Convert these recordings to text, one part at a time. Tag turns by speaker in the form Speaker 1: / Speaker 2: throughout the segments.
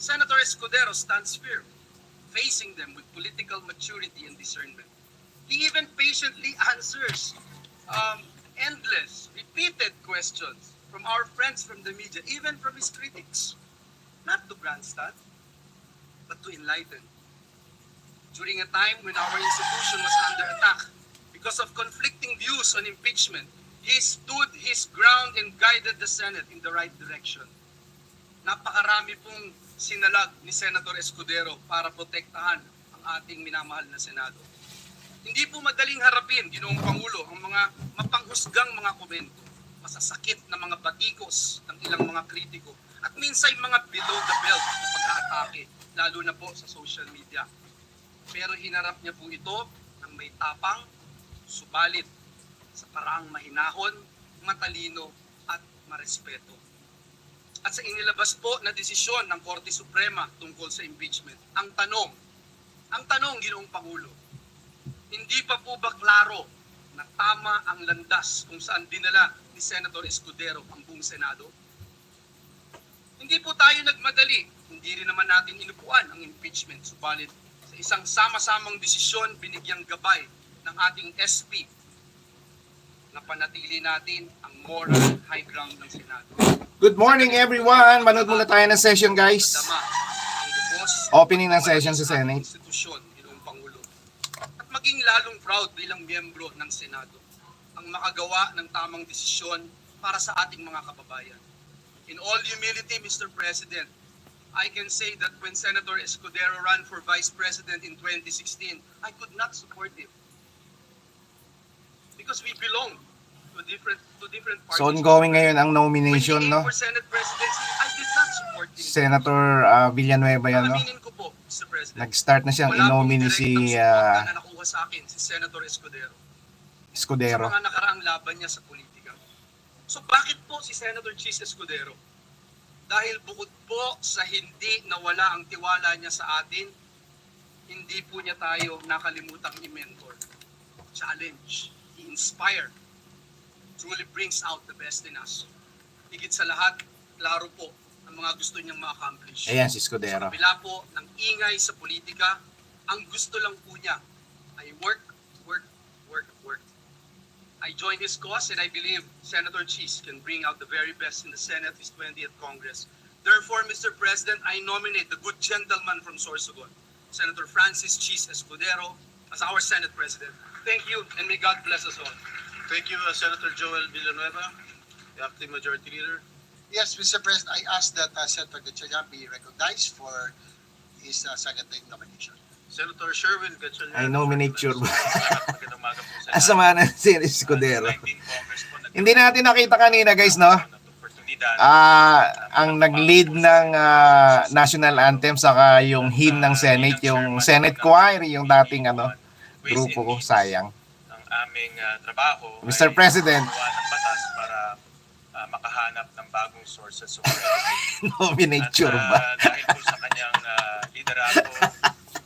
Speaker 1: Senator Escudero stands firm, facing them with political maturity and discernment. He even patiently answers endless, repeated questions from our friends from the media, even from his critics. Not to grandstand, but to enlighten. During a time when our institution was under attack because of conflicting views on impeachment, he stood his ground and guided the Senate in the right direction. Napakarami pong sinalag ni Senator Escudero para protektahan ang ating minamahal na Senado. Hindi po madaling harapin, Ginoong Pangulo, ang mga mapanghusgang mga komento, masasakit na mga batikos ng ilang mga kritiko, at minsan mga below the belt na pag-aatake, lalo na po sa social media. Pero hinarap niya po ito ng may tapang, subalit sa paraang mahinahon, matalino at marespeto. At sa inilabas po na desisyon ng Korte Suprema tungkol sa impeachment, ang tanong, Ginoong Pangulo, hindi pa po ba klaro na tama ang landas kung saan dinala ni Senator Escudero ang buong Senado? Hindi po tayo nagmadali, hindi rin naman natin inupuan ang impeachment, subalit sa isang sama-samang desisyon binigyang gabay ng ating SP na panatili natin ang moral high ground ng Senado.
Speaker 2: Good morning everyone! Manood muna tayo ng session guys. Opening ng session sa Senate.
Speaker 1: Institusyon, Ginoong Pangulo. At maging lalong proud bilang miyembro ng Senado ang makagawa ng tamang desisyon para sa ating mga kababayan. In all humility, Mr. President, I can say that when Senator Escudero ran for Vice President in 2016, I could not support him. Because we belong to different parties.
Speaker 2: So ongoing ngayon ang nomination,
Speaker 1: when he
Speaker 2: no?
Speaker 1: for Senate presidency, I did not support him.
Speaker 2: Senator Villanueva yan, no?
Speaker 1: Aminin ko po, Mr. President.
Speaker 2: Nag-start na siyang i-nominate si
Speaker 1: na nakuha sa akin, si Senator Escudero.
Speaker 2: Escudero.
Speaker 1: Sa mga nakaraang laban niya sa politika. So bakit po si Senator Cheese Escudero? Dahil bukod po sa hindi nawala ang tiwala niya sa atin, hindi po niya tayo nakalimutang i-mentor, challenge, i-inspire, truly brings out the best in us. Higit sa lahat, klaro po ang mga gusto niyang ma-accomplish.
Speaker 2: Ayan si Escudero.
Speaker 1: Sa kabila po ng ingay sa politika, ang gusto lang po niya ay work. I join his cause and I believe Senator Cheese can bring out the very best in the Senate, his 20th Congress. Therefore, Mr. President, I nominate the good gentleman from Sorsogon, Senator Francis Cheese Escudero, as our Senate President. Thank you, and may God bless us all.
Speaker 3: Thank you, Senator Joel Villanueva, the Acting Majority Leader.
Speaker 4: Yes, Mr. President, I ask that Senator Gatchalian be recognized for his second nomination.
Speaker 3: Senator Sherwin Gatchalian.
Speaker 2: I nominate you.
Speaker 3: Magandang umaga po sa
Speaker 2: Asama na si Escudero. Hindi natin nakita kanina guys, no? Ang nag-lead ng national anthem saka yung hymn ng Senate, yung Senate Choir, yung dating grupo ko, sayang.
Speaker 3: Ang aming trabaho
Speaker 2: Mr. President,
Speaker 3: ay ng batas para makahanap ng bagong sources of revenue.
Speaker 2: nominature ba?
Speaker 3: Dahil po sa kanyang liderato,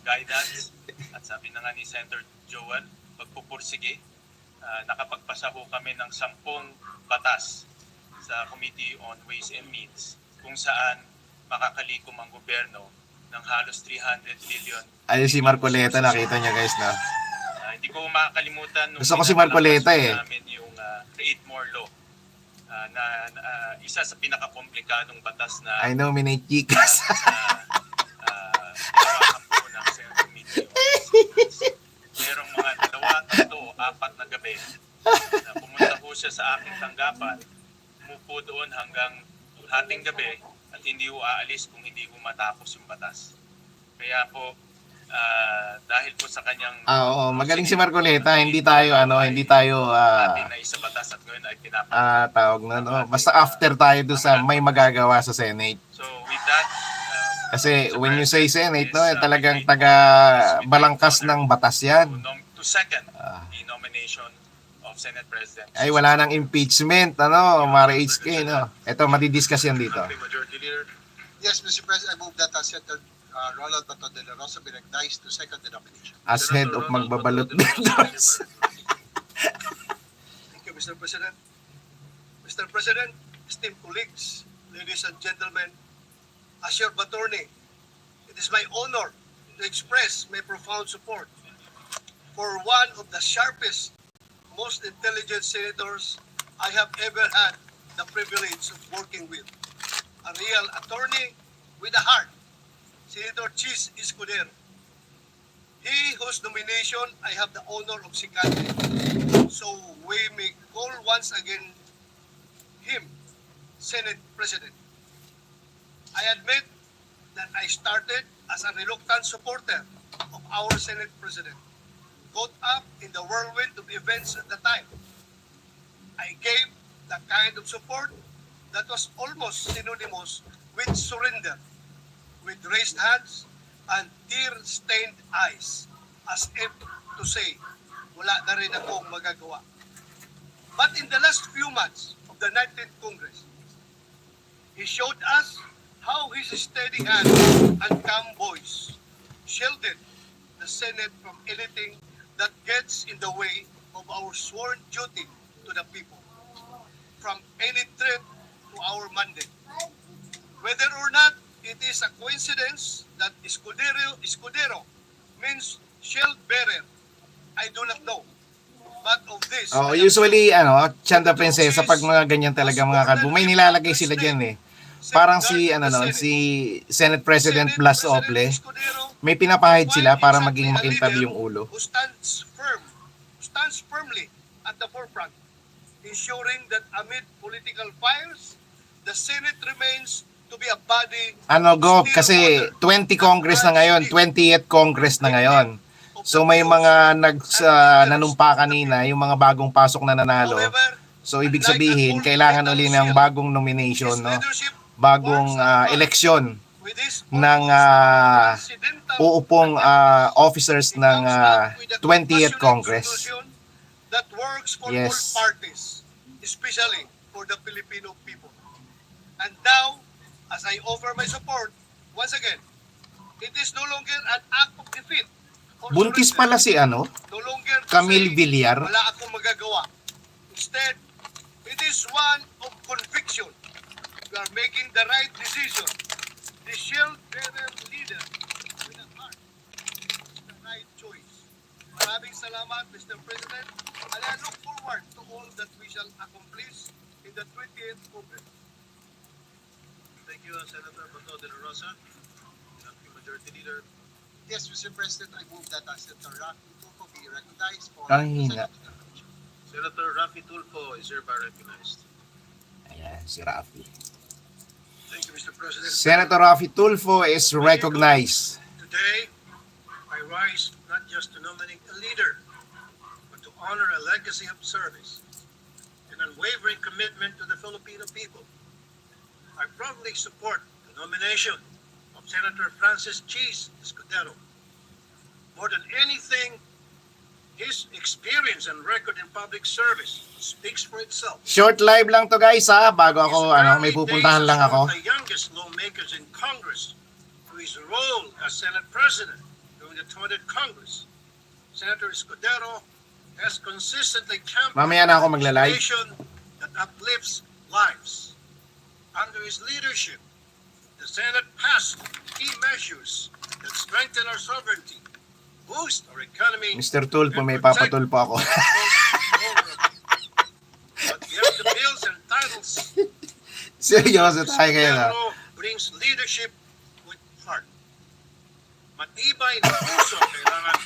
Speaker 3: guidance, at sabi na nga ni Senator Joel, pagpupursige, nakapagpasa ho kami ng 10 batas sa Committee on Ways and Means kung saan makakalikom ang gobyerno ng halos 300 billion.
Speaker 2: Ayun si Marcoleta, nakita niya guys, no?
Speaker 3: Hindi ko makakalimutan nung
Speaker 2: gusto ko si Marcoleta
Speaker 3: namin yung Create More Law na isa sa pinakakomplikadong batas na
Speaker 2: I nominate Chicas.
Speaker 3: ginawakan po ng Senate Committee on Ways and Means. Merong mga 2, 3, 4 na gabi na pumunta po siya sa aking tanggapan, umupo doon hanggang hating gabi at hindi ko aalis kung hindi ko matapos yung batas. Kaya po, dahil po sa kanyang
Speaker 2: Oo, magaling si Marcoleta, hindi tayo
Speaker 3: atin na isa batas at ngayon ay pinapagawa.
Speaker 2: tawag na, no? Basta after tayo doon sa may magagawa sa Senate.
Speaker 3: So with that,
Speaker 2: Kasi when you say Senate, no, talagang balangkas ng batas yan.
Speaker 3: to second the nomination of Senate President.
Speaker 2: Ay, wala nang impeachment, Mara HK, no? Ito, madidiscuss yan dito.
Speaker 3: Majority Leader.
Speaker 4: Yes, Mr. President, I move that Senator Ronald Bato de la Rosa be recognized to second the nomination.
Speaker 2: As head of magbabalot vendors.
Speaker 1: Thank you, Mr. President. Mr. President, esteemed colleagues, ladies and gentlemen, as your attorney
Speaker 5: It is my honor to express my profound support for one of the sharpest, most intelligent senators I have ever had the privilege of working with. A real attorney with a heart, Senator Chis Escudero. He whose nomination I have the honor of seconding. So we may call once again him Senate President. I admit that I started as a reluctant supporter of our Senate President, caught up in the whirlwind of events at the time. I gave the kind of support that was almost synonymous with surrender, with raised hands and tear-stained eyes, as if to say, wala na rin akong magagawa. But in the last few months of the 19th Congress, he showed us how his steady hand and calm voice shielded the Senate from anything that gets in the way of our sworn duty to the people, from any threat to our mandate. Whether or not it is a coincidence that Escudero means shield bearer, I do not know. But of this,
Speaker 2: Oh,
Speaker 5: I am
Speaker 2: usually
Speaker 5: sure.
Speaker 2: ano, Chanda Prinsesa pag mga ganyan talaga mga kalbo, may nilalagay sila diyan eh. Parang si ano noon, si Senate President Blas Ople, may pinapahid sila para maging makintab yung ulo.
Speaker 5: Who stands firmly at the forefront, ensuring that amid political fires, the Senate remains to be a body
Speaker 2: Ano
Speaker 5: of
Speaker 2: go
Speaker 5: still
Speaker 2: kasi
Speaker 5: water
Speaker 2: 20 Congress na ngayon, 20th Congress na ngayon. So may mga nanumpa kanina, yung mga bagong pasok na nanalo.
Speaker 5: However,
Speaker 2: So ibig sabihin, kailangan uli ng bagong nomination,
Speaker 5: his
Speaker 2: no?
Speaker 5: leadership
Speaker 2: Bagong eleksyon
Speaker 5: with his
Speaker 2: ng
Speaker 5: unprecedented
Speaker 2: uupong officers ng 20th Congress.
Speaker 5: that works for
Speaker 2: Yes.
Speaker 5: all parties, especially for the Filipino people. And now, as I offer my support, once again, it is no longer an act of defeat. or
Speaker 2: Buntis
Speaker 5: surrender.
Speaker 2: pala si ano,
Speaker 5: No longer to
Speaker 2: Camille
Speaker 5: say,
Speaker 2: Villar.
Speaker 5: wala akong magagawa. Instead, it is one of conviction. We are making the right decision. The shield-bearer leader with a heart is the right choice. Maraming salamat, Mr. President, and I look forward to all that we shall accomplish in the 20th Congress.
Speaker 6: Thank you, Senator Bato de la Rosa. Majority Leader.
Speaker 4: Yes, Mr. President, I move that Senator Rafi Tulfo be recognized for
Speaker 2: Ang hina.
Speaker 6: Senator Rafi Tulfo is hereby recognized.
Speaker 2: Ayan, si Rafi.
Speaker 5: Thank you, Mr. President.
Speaker 2: Senator Rafi Tulfo is recognized.
Speaker 5: Today, I rise not just to nominate a leader, but to honor a legacy of service and unwavering commitment to the Filipino people. I proudly support the nomination of Senator Francis Chis Escudero. More than anything, his experience and record in public service speaks for itself.
Speaker 2: Short live lang to guys ha, bago ako
Speaker 5: His
Speaker 2: ano, may
Speaker 5: early
Speaker 2: pupuntahan
Speaker 5: days
Speaker 2: lang
Speaker 5: as one
Speaker 2: ako.
Speaker 5: of the youngest lawmakers in Congress, to his role as Senate President during the 20th Congress, Senator Escudero has consistently championed
Speaker 2: Mamaya na ako magla-live.
Speaker 5: legislation that uplifts lives. Under his leadership, the Senate passed key measures that strengthen our sovereignty, boost our economy,
Speaker 2: Mr. Tulfo, may papatulpo ako.
Speaker 5: But beyond the bills and titles,
Speaker 2: Seryoso tayo ngayon ha.
Speaker 5: Escudero brings leadership with heart. Matibay na puso ang kailangan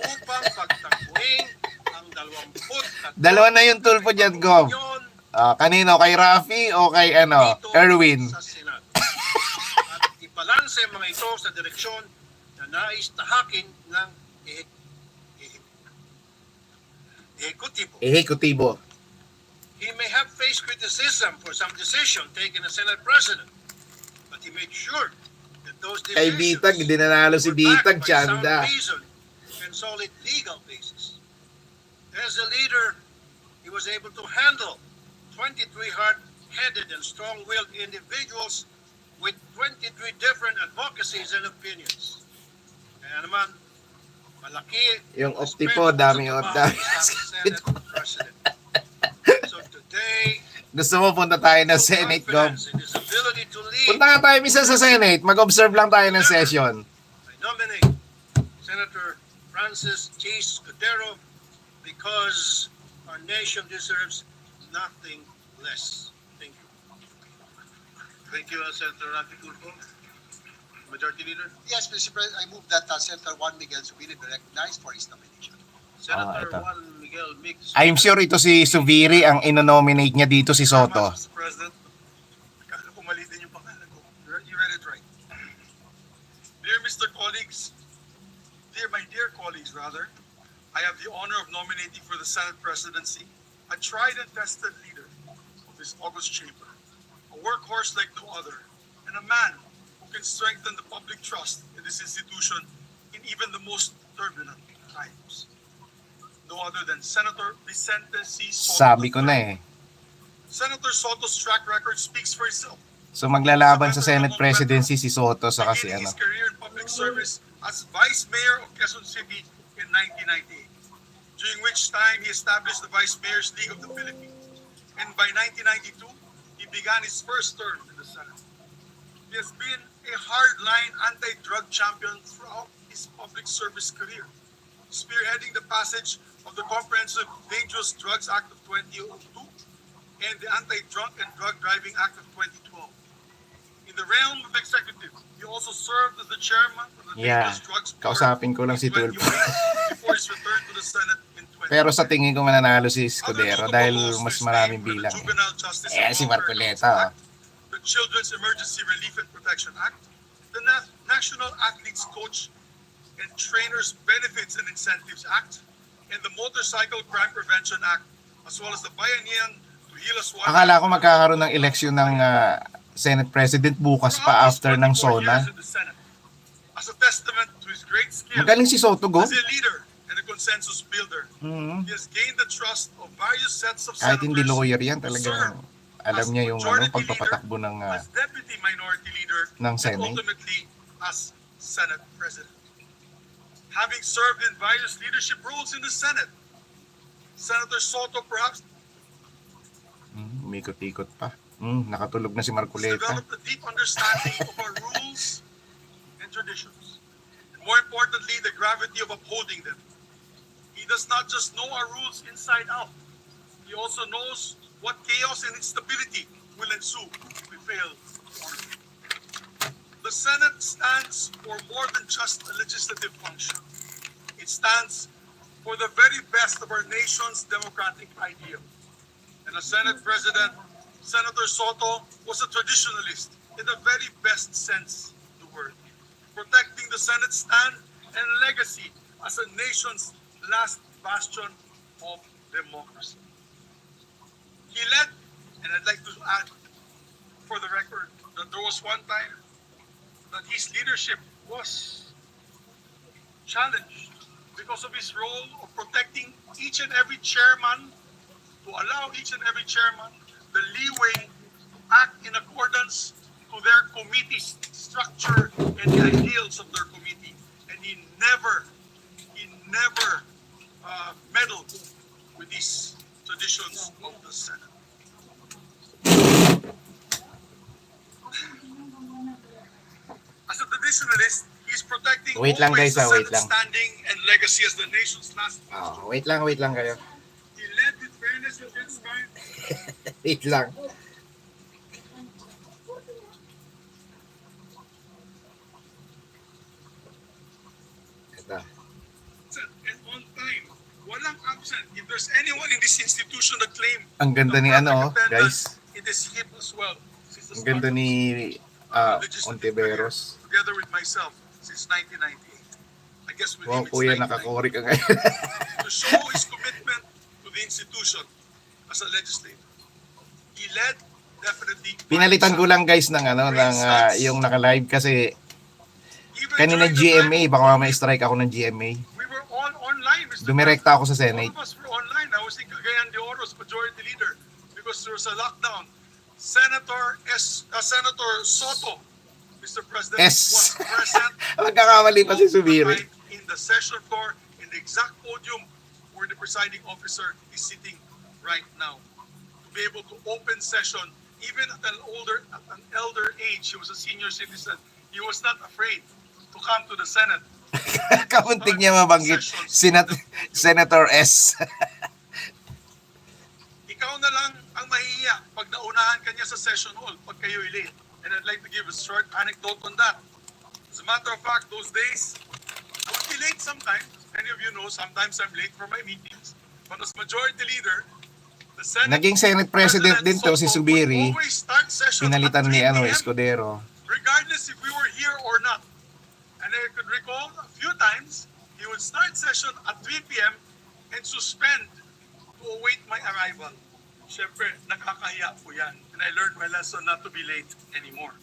Speaker 5: upang pagtakuin ang 23
Speaker 2: Dalawa na yung Tulfo dyan, Gov.
Speaker 5: milyon
Speaker 2: Kanino? Kay Rafi o kay ano,
Speaker 5: dito
Speaker 2: Erwin?
Speaker 5: sa Senado. At ibalanse ang mga ito sa direksyon na nais tahakin ng ehekutibo.
Speaker 2: Ehekutibo.
Speaker 5: He may have faced criticism for some decision taken as Senate President, but he made sure that those
Speaker 2: Kay
Speaker 5: decisions
Speaker 2: Bitag, hindi nanalo si
Speaker 5: were backed
Speaker 2: Bitag,
Speaker 5: by sound
Speaker 2: Chanda.
Speaker 5: reason and solid legal basis. As a leader, he was able to handle 23 hard-headed and strong-willed individuals with 23 different advocacies and opinions. Kaya naman, malaki
Speaker 2: Yung
Speaker 5: ang
Speaker 2: opti
Speaker 5: respeto
Speaker 2: po, dami
Speaker 5: sa
Speaker 2: opti.
Speaker 5: trabaho ng isang Senate President. So today,
Speaker 2: Gusto mo punta tayo ng Senate, Gov?
Speaker 5: confidence in his ability to lead
Speaker 2: Punta nga tayo minsan sa Senate, mag-observe lang tayo ng session.
Speaker 5: I nominate Senator Francis T. Scudero because our nation deserves nothing less. Thank you.
Speaker 6: Thank you, Senator Rafi Tulfo. Majority Leader.
Speaker 4: Yes, Mr. President, I move that Senator Juan Miguel Zubiri be recognized for his nomination.
Speaker 6: Senator
Speaker 2: ito.
Speaker 6: Juan Miguel Mix.
Speaker 2: I'm sure ito si Subiri ang inonominate niya dito si Soto.
Speaker 5: Mr. President, akala ko mali din yung pangalan ko. You read it right. Dear Mr. Colleagues, my dear colleagues rather, I have the honor of nominating for the Senate presidency a tried and tested leader of this august chamber, a workhorse like no other, and a man who can strengthen the public trust in this institution in even the most turbulent times. No other than Senator Vicente C. Soto.
Speaker 2: Sabi ko na eh.
Speaker 5: Senator Soto's track record speaks for itself.
Speaker 2: So maglalaban sa Senate presidency si Soto sa kasi
Speaker 5: Beginning
Speaker 2: ano.
Speaker 5: his career in public service as Vice Mayor of Quezon City in 1998, during which time he established the Vice Mayor's League of the Philippines. And by 1992, he began his first term in the Senate. He has been a hardline anti-drug champion throughout his public service career, spearheading the passage of the Comprehensive Dangerous Drugs Act of 2002 and the Anti-Drunk and Drug Driving Act of 2012. In the realm of executive, he also served as the chairman of the
Speaker 2: Yeah,
Speaker 5: Dangerous Drugs Board
Speaker 2: kausapin ko lang si
Speaker 5: in
Speaker 2: Tulfo.
Speaker 5: 2008 before his return to the Senate in 20.
Speaker 2: Pero sa tingin ko mananalo si Scudero dahil mas maraming bilang. Si Marcoleta.
Speaker 5: The Children's Emergency Relief and Protection Act, the National Athletes Coach and Trainers Benefits and Incentives Act, and the Motorcycle Crime Prevention Act, as well as the Bayanihan to Heal Us One.
Speaker 2: Akala ko magkakaroon ng eleksyon ng Senate President bukas pa after ng SONA.
Speaker 5: As a testament to his great skill
Speaker 2: Magaling si Soto, go.
Speaker 5: as a leader and a consensus builder,
Speaker 2: Mhm.
Speaker 5: he has gained the trust of various sets of
Speaker 2: Kahit hindi
Speaker 5: senators
Speaker 2: lawyer yan,
Speaker 5: who
Speaker 2: talagang
Speaker 5: serve
Speaker 2: alam
Speaker 5: as
Speaker 2: niya yung
Speaker 5: majority
Speaker 2: pagpapatakbo ng
Speaker 5: leader, as deputy minority leader,
Speaker 2: ng
Speaker 5: and
Speaker 2: Senate.
Speaker 5: ultimately as Senate President. Having served in various leadership roles in the Senate, Senator Soto perhaps
Speaker 2: umikot-ikot pa. Nakatulog na si
Speaker 5: has
Speaker 2: Marcoleta.
Speaker 5: developed a deep understanding of our rules and traditions, and more importantly, the gravity of upholding them. He does not just know our rules inside out, he also knows what chaos and instability will ensue if we fail to honor them. The Senate stands for more than just a legislative function. It stands for the very best of our nation's democratic ideal. And as Senate President, Senator Soto was a traditionalist in the very best sense of the word, protecting the Senate stand and legacy as a nation's last bastion of democracy. He led, and I'd like to add for the record that there was one time that his leadership was challenged because of his role of protecting each and every chairman, to allow each and every chairman the leeway to act in accordance to their committee's structure and the ideals of their committee. And he never meddled with these traditions of the Senate. As a traditionalist, he's protecting
Speaker 2: Wait lang,
Speaker 5: always
Speaker 2: guys,
Speaker 5: the
Speaker 2: wait
Speaker 5: Senate's
Speaker 2: lang.
Speaker 5: standing and legacy as the nation's last
Speaker 2: Wait lang kayo.
Speaker 5: He led with fairness and transparency.
Speaker 2: Wait lang. Ito.
Speaker 5: And on time. Walang absent. If there's anyone in this institution that claim
Speaker 2: Ang ganda ni ano, guys.
Speaker 5: it is him as well. Since the
Speaker 2: Ang ganda
Speaker 5: start
Speaker 2: ni
Speaker 5: of legislative
Speaker 2: Ontiveros.
Speaker 5: career, together with myself since 1998. I guess with
Speaker 2: Wow,
Speaker 5: him it's
Speaker 2: kuya,
Speaker 5: 1998.
Speaker 2: nakakori ka ngayon.
Speaker 5: To show his commitment to the institution as a legislator. He led definitely.
Speaker 2: Pinalitan ko lang guys ng yung naka-live kasi
Speaker 5: Even
Speaker 2: kanina
Speaker 5: during the time
Speaker 2: GMA, baka may strike ako ng GMA.
Speaker 5: we were all online, Mr.
Speaker 2: Dumirekta ako sa
Speaker 5: All
Speaker 2: Senate.
Speaker 5: of us were online. I was in Cagayan de Oro as majority leader because there was a lockdown. Senator Soto, Mr. President,
Speaker 2: S.
Speaker 5: was present
Speaker 2: Magkakamali pa si Subiri.
Speaker 5: in the session floor in the exact podium where the presiding officer is sitting right now to be able to open session
Speaker 6: even at an elder age, he was a senior citizen. He was not afraid to come to the Senate.
Speaker 2: Kamuntik niya mabanggit. Senator S.
Speaker 6: Ikaw na lang ang mahihiya pag naunahan ka niya sa session hall pag kayo'y late. And I'd like to give a short anecdote on that. As a matter of fact, those days, I would be late sometimes. Many of you know, sometimes I'm late for my meetings. But as majority leader, the Senate
Speaker 2: Naging Senate President din to si
Speaker 6: Soto
Speaker 2: Subiri.
Speaker 6: would always start session
Speaker 2: Pinalitan
Speaker 6: at
Speaker 2: ni
Speaker 6: 3 p.m.
Speaker 2: Escudero.
Speaker 6: regardless if we were here or not. And I could recall a few times, he would start session at 3 p.m. and suspend to await my arrival. Siyempre, nakakahiya po yan. And I learned my lesson not to be late anymore.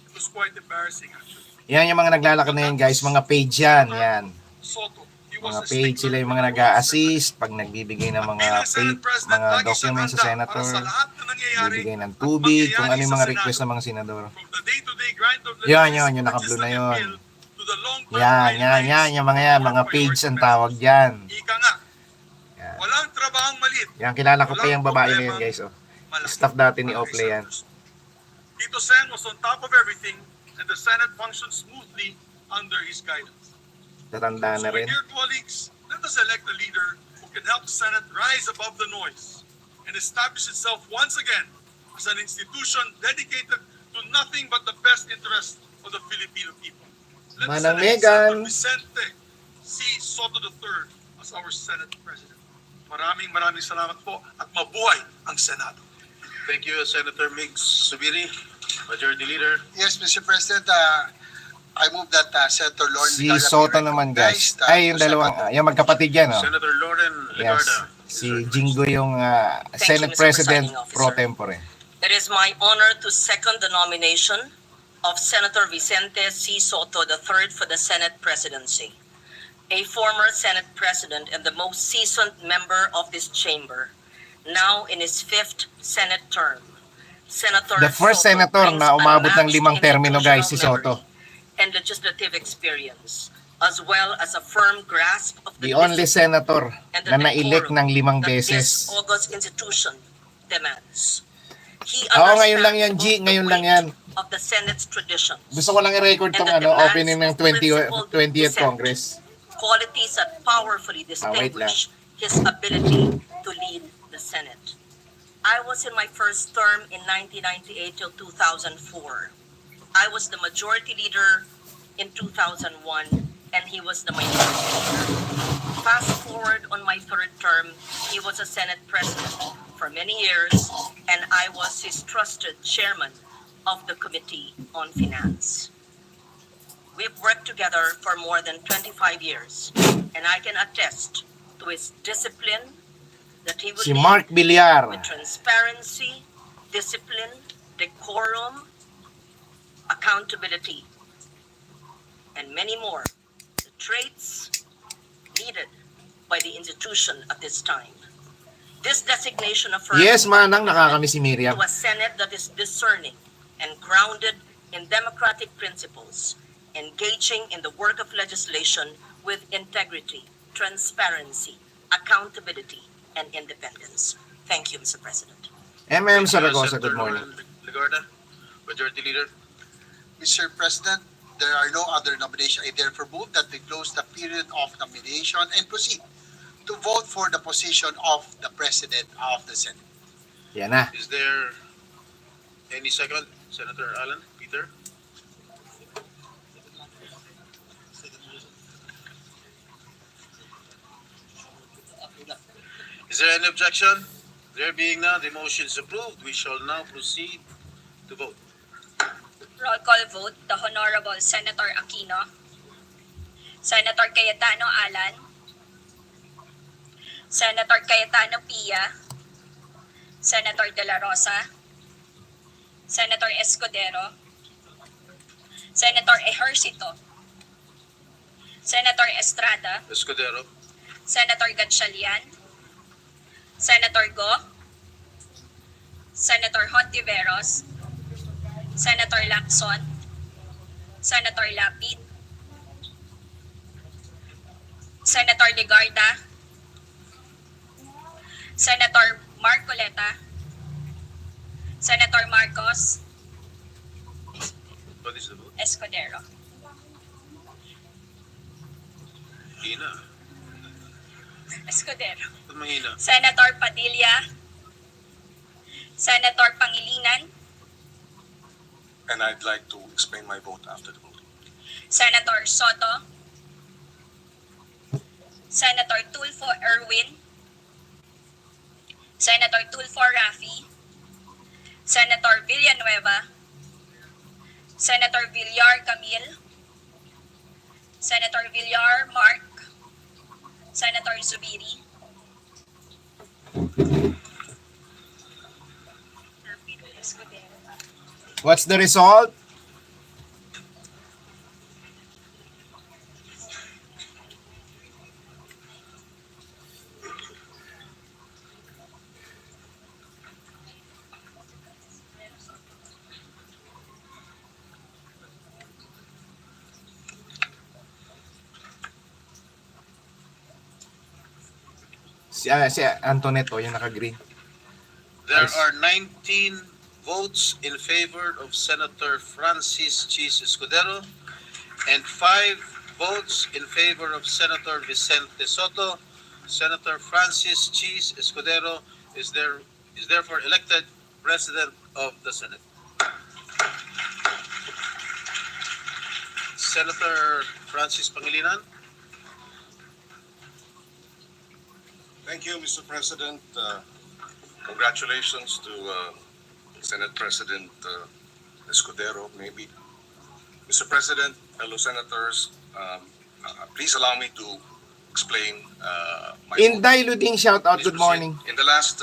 Speaker 6: It was quite embarrassing actually.
Speaker 2: Yan yung mga naglalakad na yan guys, mga page yan. Yan.
Speaker 6: Soto, he was
Speaker 2: Mga
Speaker 6: a
Speaker 2: page sila yung mga nag-a-assist pag nagbibigay ng mga mga documents sa senator, bibigay ng tubig, kung ano yung mga request ng mga senador.
Speaker 6: From the day-to-day grind of
Speaker 2: Yan,
Speaker 6: legislation,
Speaker 2: yung naka-blue na yun.
Speaker 6: to the long-term
Speaker 2: Yan, yung mga page ang tawag dyan.
Speaker 6: Ika nga,
Speaker 2: Yan.
Speaker 6: walang trabahong malit.
Speaker 2: Yan, kilala ko pa yung babae na yun guys. Oh. Staff dati ni Ople yan.
Speaker 6: Tito Sen was on top of everything and the Senate functioned smoothly under his guidance.
Speaker 2: Tatanda na
Speaker 6: So,
Speaker 2: rin.
Speaker 6: dear colleagues, let us elect a leader who can help the Senate rise above the noise and establish itself once again as an institution dedicated to nothing but the best interest of the Filipino people. Let us
Speaker 2: Manang
Speaker 6: elect
Speaker 2: Megan.
Speaker 6: Senator Vicente C. Soto III as our Senate President. Maraming salamat po at mabuhay ang Senado.
Speaker 3: Thank you, Senator Migs Subiri, Majority Leader.
Speaker 4: Yes, Mr. President, I move that Senator Lauren
Speaker 2: Si
Speaker 4: Legarda be
Speaker 2: Soto naman guys.
Speaker 4: recognized,
Speaker 2: Ay, yung
Speaker 4: to
Speaker 2: dalawang,
Speaker 4: second.
Speaker 2: yung magkapatid yan. Oh.
Speaker 3: Senator Lauren
Speaker 2: Yes.
Speaker 3: Legarda.
Speaker 2: Si Jingo yung Senate
Speaker 7: Mr.
Speaker 2: President
Speaker 7: Presiding Officer.
Speaker 2: pro tempore.
Speaker 7: It is my honor to second the nomination of Senator Vicente C. Soto III for the Senate presidency. A former Senate President and the most seasoned member of this chamber, now in his 5th Senate term. Senator
Speaker 2: The first
Speaker 7: Soto
Speaker 2: senator
Speaker 7: brings
Speaker 2: na umabot ng
Speaker 7: unmatched
Speaker 2: 5 termino guys, si
Speaker 7: institutional
Speaker 2: Soto.
Speaker 7: memory and legislative experience, as well as a firm grasp of
Speaker 2: The only
Speaker 7: discipline
Speaker 2: senator
Speaker 7: and the
Speaker 2: na naelect
Speaker 7: decorum
Speaker 2: ng 5
Speaker 7: that
Speaker 2: beses.
Speaker 7: this august institution demands. He
Speaker 2: Oo, ngayon lang yan,
Speaker 7: understands
Speaker 2: G.
Speaker 7: both
Speaker 2: Ngayon
Speaker 7: the
Speaker 2: lang
Speaker 7: weight
Speaker 2: yan.
Speaker 7: Of the Senate's traditions,
Speaker 2: Gusto ko lang i-record tong
Speaker 7: and the demands
Speaker 2: opening ng
Speaker 7: of principled
Speaker 2: 20th
Speaker 7: dissent.
Speaker 2: Congress.
Speaker 7: qualities that powerfully
Speaker 2: wait
Speaker 7: distinguish his ability to lead the Senate. I was in my first term in 1998 till 2004. I was the majority leader in 2001, and he was the minority leader. Fast forward on my third term, he was a Senate president for many years, and I was his trusted chairman of the Committee on Finance. We've worked together for more than 25 years, and I can attest to his discipline that he will
Speaker 2: Si
Speaker 7: lead
Speaker 2: Mark Villar.
Speaker 7: with transparency, discipline, decorum, accountability, and many more, the traits needed by the institution at this time. This designation affirms
Speaker 2: Yes, manang nakakami si Miriam.
Speaker 7: to a Senate that is discerning and grounded in democratic principles, engaging in the work of legislation with integrity, transparency, accountability, and independence. Thank you, Mr. President.
Speaker 2: MM
Speaker 3: Thank you,
Speaker 2: Saragosa, good
Speaker 3: Senator
Speaker 2: morning.
Speaker 3: Lauren Legarda, Majority Leader.
Speaker 4: Mr. President, there are no other nominations. I therefore move that we close the period of nomination and proceed to vote for the position of the President of the Senate.
Speaker 2: Yan na.
Speaker 3: Is there any second? Senator Alan, Peter? Is there any objection? There being none, the motion is approved. We shall now proceed to vote.
Speaker 8: Roll call vote, the Honorable Senator Aquino, Senator Cayetano Alan, Senator Cayetano Pia, Senator De La Rosa, Senator Escudero, Senator Ejercito, Senator Estrada,
Speaker 3: Escudero,
Speaker 8: Senator Gatchalian, Senator Go, Senator Hontiveros, Senator Lacson, Senator Lapid, Senator Legarda, Senator Marcoleta, Senator Marcos
Speaker 3: What is the vote?
Speaker 8: Escudero.
Speaker 3: Hina.
Speaker 8: Escudero.
Speaker 3: Ba't mahina?
Speaker 8: Senator Padilla, Senator Pangilinan,
Speaker 9: And I'd like to explain my vote after the vote.
Speaker 8: Senator Soto, Senator Tulfo Erwin, Senator Tulfo Rafi, Senator Villanueva, Senator Villar Camille, Senator Villar Mark, Senator Zubiri,
Speaker 2: What's the result? Si Antoinette, yung naka-green.
Speaker 3: There are 19 votes in favor of Senator Francis Cheese Escudero and 5 votes in favor of Senator Vicente Soto. Senator Francis Cheese Escudero is therefore elected President of the Senate. Senator Francis Pangilinan.
Speaker 9: Thank you, Mr. President. Congratulations to Senate President Escudero, maybe. Mr. President, fellow senators, please allow me to explain my
Speaker 2: In
Speaker 9: vote.
Speaker 2: diluting shoutout,
Speaker 9: Please
Speaker 2: good
Speaker 9: proceed.
Speaker 2: morning.
Speaker 9: In the last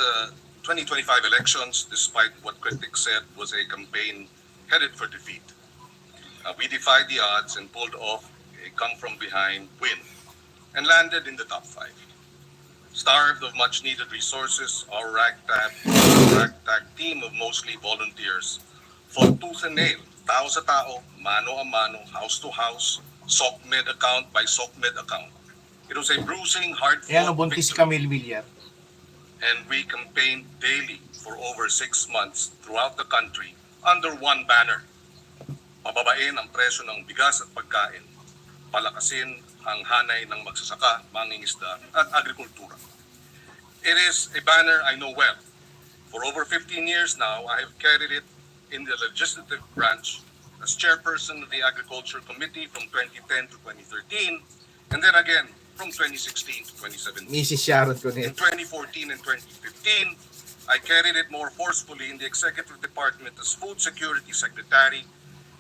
Speaker 9: 2025 elections, despite what critics said was a campaign headed for defeat, we defied the odds and pulled off a come-from-behind win and landed in the top 5. Starved of much-needed resources, our ragtag team of mostly volunteers fought tooth and nail, tao sa tao, mano a mano, house to house, SOCMED account by SOCMED account. It was a bruising,
Speaker 2: Ayan,
Speaker 9: hard-fought
Speaker 2: buntis si
Speaker 9: victory,
Speaker 2: Camille Villar.
Speaker 9: and we campaigned daily for over 6 months throughout the country under one banner. Pababain ang presyo ng bigas at pagkain, palakasin ang hanay ng magsasaka, mangingisda at agrikultura. It is a banner I know well. For over 15 years now, I have carried it in the legislative branch as chairperson of the Agriculture Committee from 2010 to 2013, and then again from 2016 to 2017.
Speaker 2: Mrs. Sharon
Speaker 9: In
Speaker 2: Conet.
Speaker 9: 2014 and 2015, I carried it more forcefully in the Executive Department as Food Security Secretary,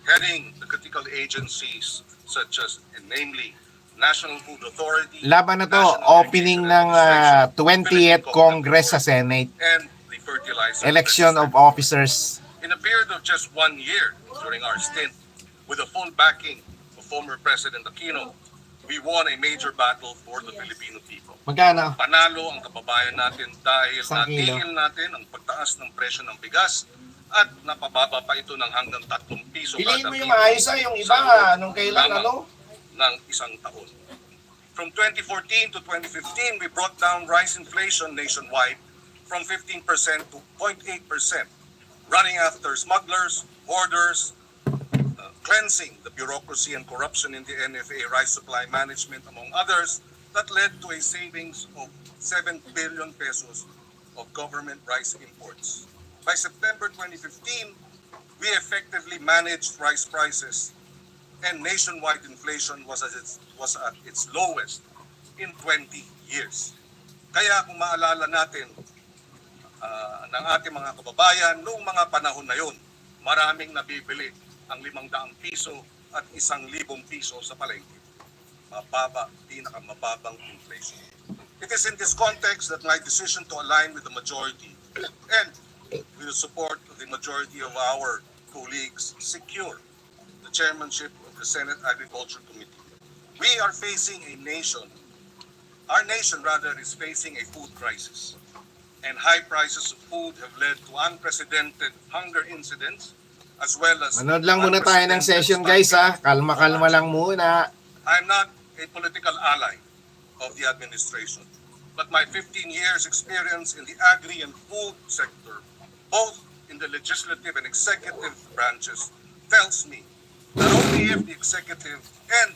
Speaker 9: heading the critical agencies such as, and namely, National Food Authority,
Speaker 2: Laban na to,
Speaker 9: National
Speaker 2: opening
Speaker 9: Irrigation
Speaker 2: ng
Speaker 9: Administration,
Speaker 2: 20th
Speaker 9: Philippine
Speaker 2: Congress sa
Speaker 9: Cooperative
Speaker 2: Senate.
Speaker 9: and the Fertilizer
Speaker 2: Election of
Speaker 9: Legislature.
Speaker 2: officers.
Speaker 9: In a period of just 1 year during our stint, with the full backing of former President Aquino, we won a major battle for the Filipino people.
Speaker 2: Magkano?
Speaker 9: Panalo ang kababayan natin dahil
Speaker 2: Isang kilo.
Speaker 9: natigil natin ang pagtaas ng presyo ng bigas at napababa pa ito ng hanggang 3 piso
Speaker 2: Piliin
Speaker 9: kada
Speaker 2: mo yung
Speaker 9: kilo
Speaker 2: maayos yung iba, nung kailan,
Speaker 9: lamang
Speaker 2: ano?
Speaker 9: ng isang taon. From 2014 to 2015, we brought down rice inflation nationwide from 15% to 0.8%, running after smugglers, hoarders, cleansing the bureaucracy and corruption in the NFA rice supply management, among others, that led to a savings of 7 billion pesos of government rice imports. By September 2015, we effectively managed rice prices, and nationwide inflation was at its lowest in 20 years. Kaya kung maalala natin ng ating mga kababayan, noong mga panahon na yun, maraming nabibili ang 500 piso at 1,000 piso sa palengke. Mababa, pinakamababang inflation. It is in this context that my decision to align with the majority and with the support of the majority of our colleagues secure the chairmanship of the Senate Agriculture Committee. We are facing our nation is facing a food crisis. And high prices of food have led to unprecedented hunger incidents as well as
Speaker 2: Manood lang muna tayo ng session, guys, ha. Kalma-kalma lang muna.
Speaker 9: I'm not a political ally of the administration, but my 15 years experience in the agri and food sector, both in the legislative and executive branches tells me that only if the executive and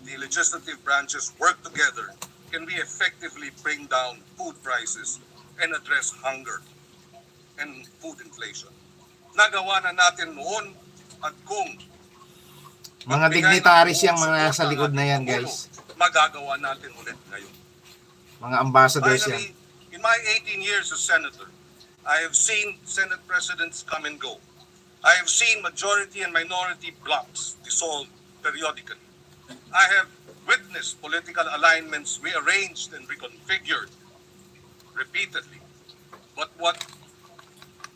Speaker 9: the legislative branches work together can we effectively bring down food prices and address hunger and food inflation. Nagawa na natin noon at kung
Speaker 2: Mga dignitaries yung mga nasa likod na yan, guys.
Speaker 9: magagawa natin ulit ngayon.
Speaker 2: Mga ambassadors yan.
Speaker 9: Finally, in my 18 years as senator, I have seen Senate presidents come and go. I have seen majority and minority blocs dissolved periodically. I have witnessed political alignments rearranged and reconfigured repeatedly. But what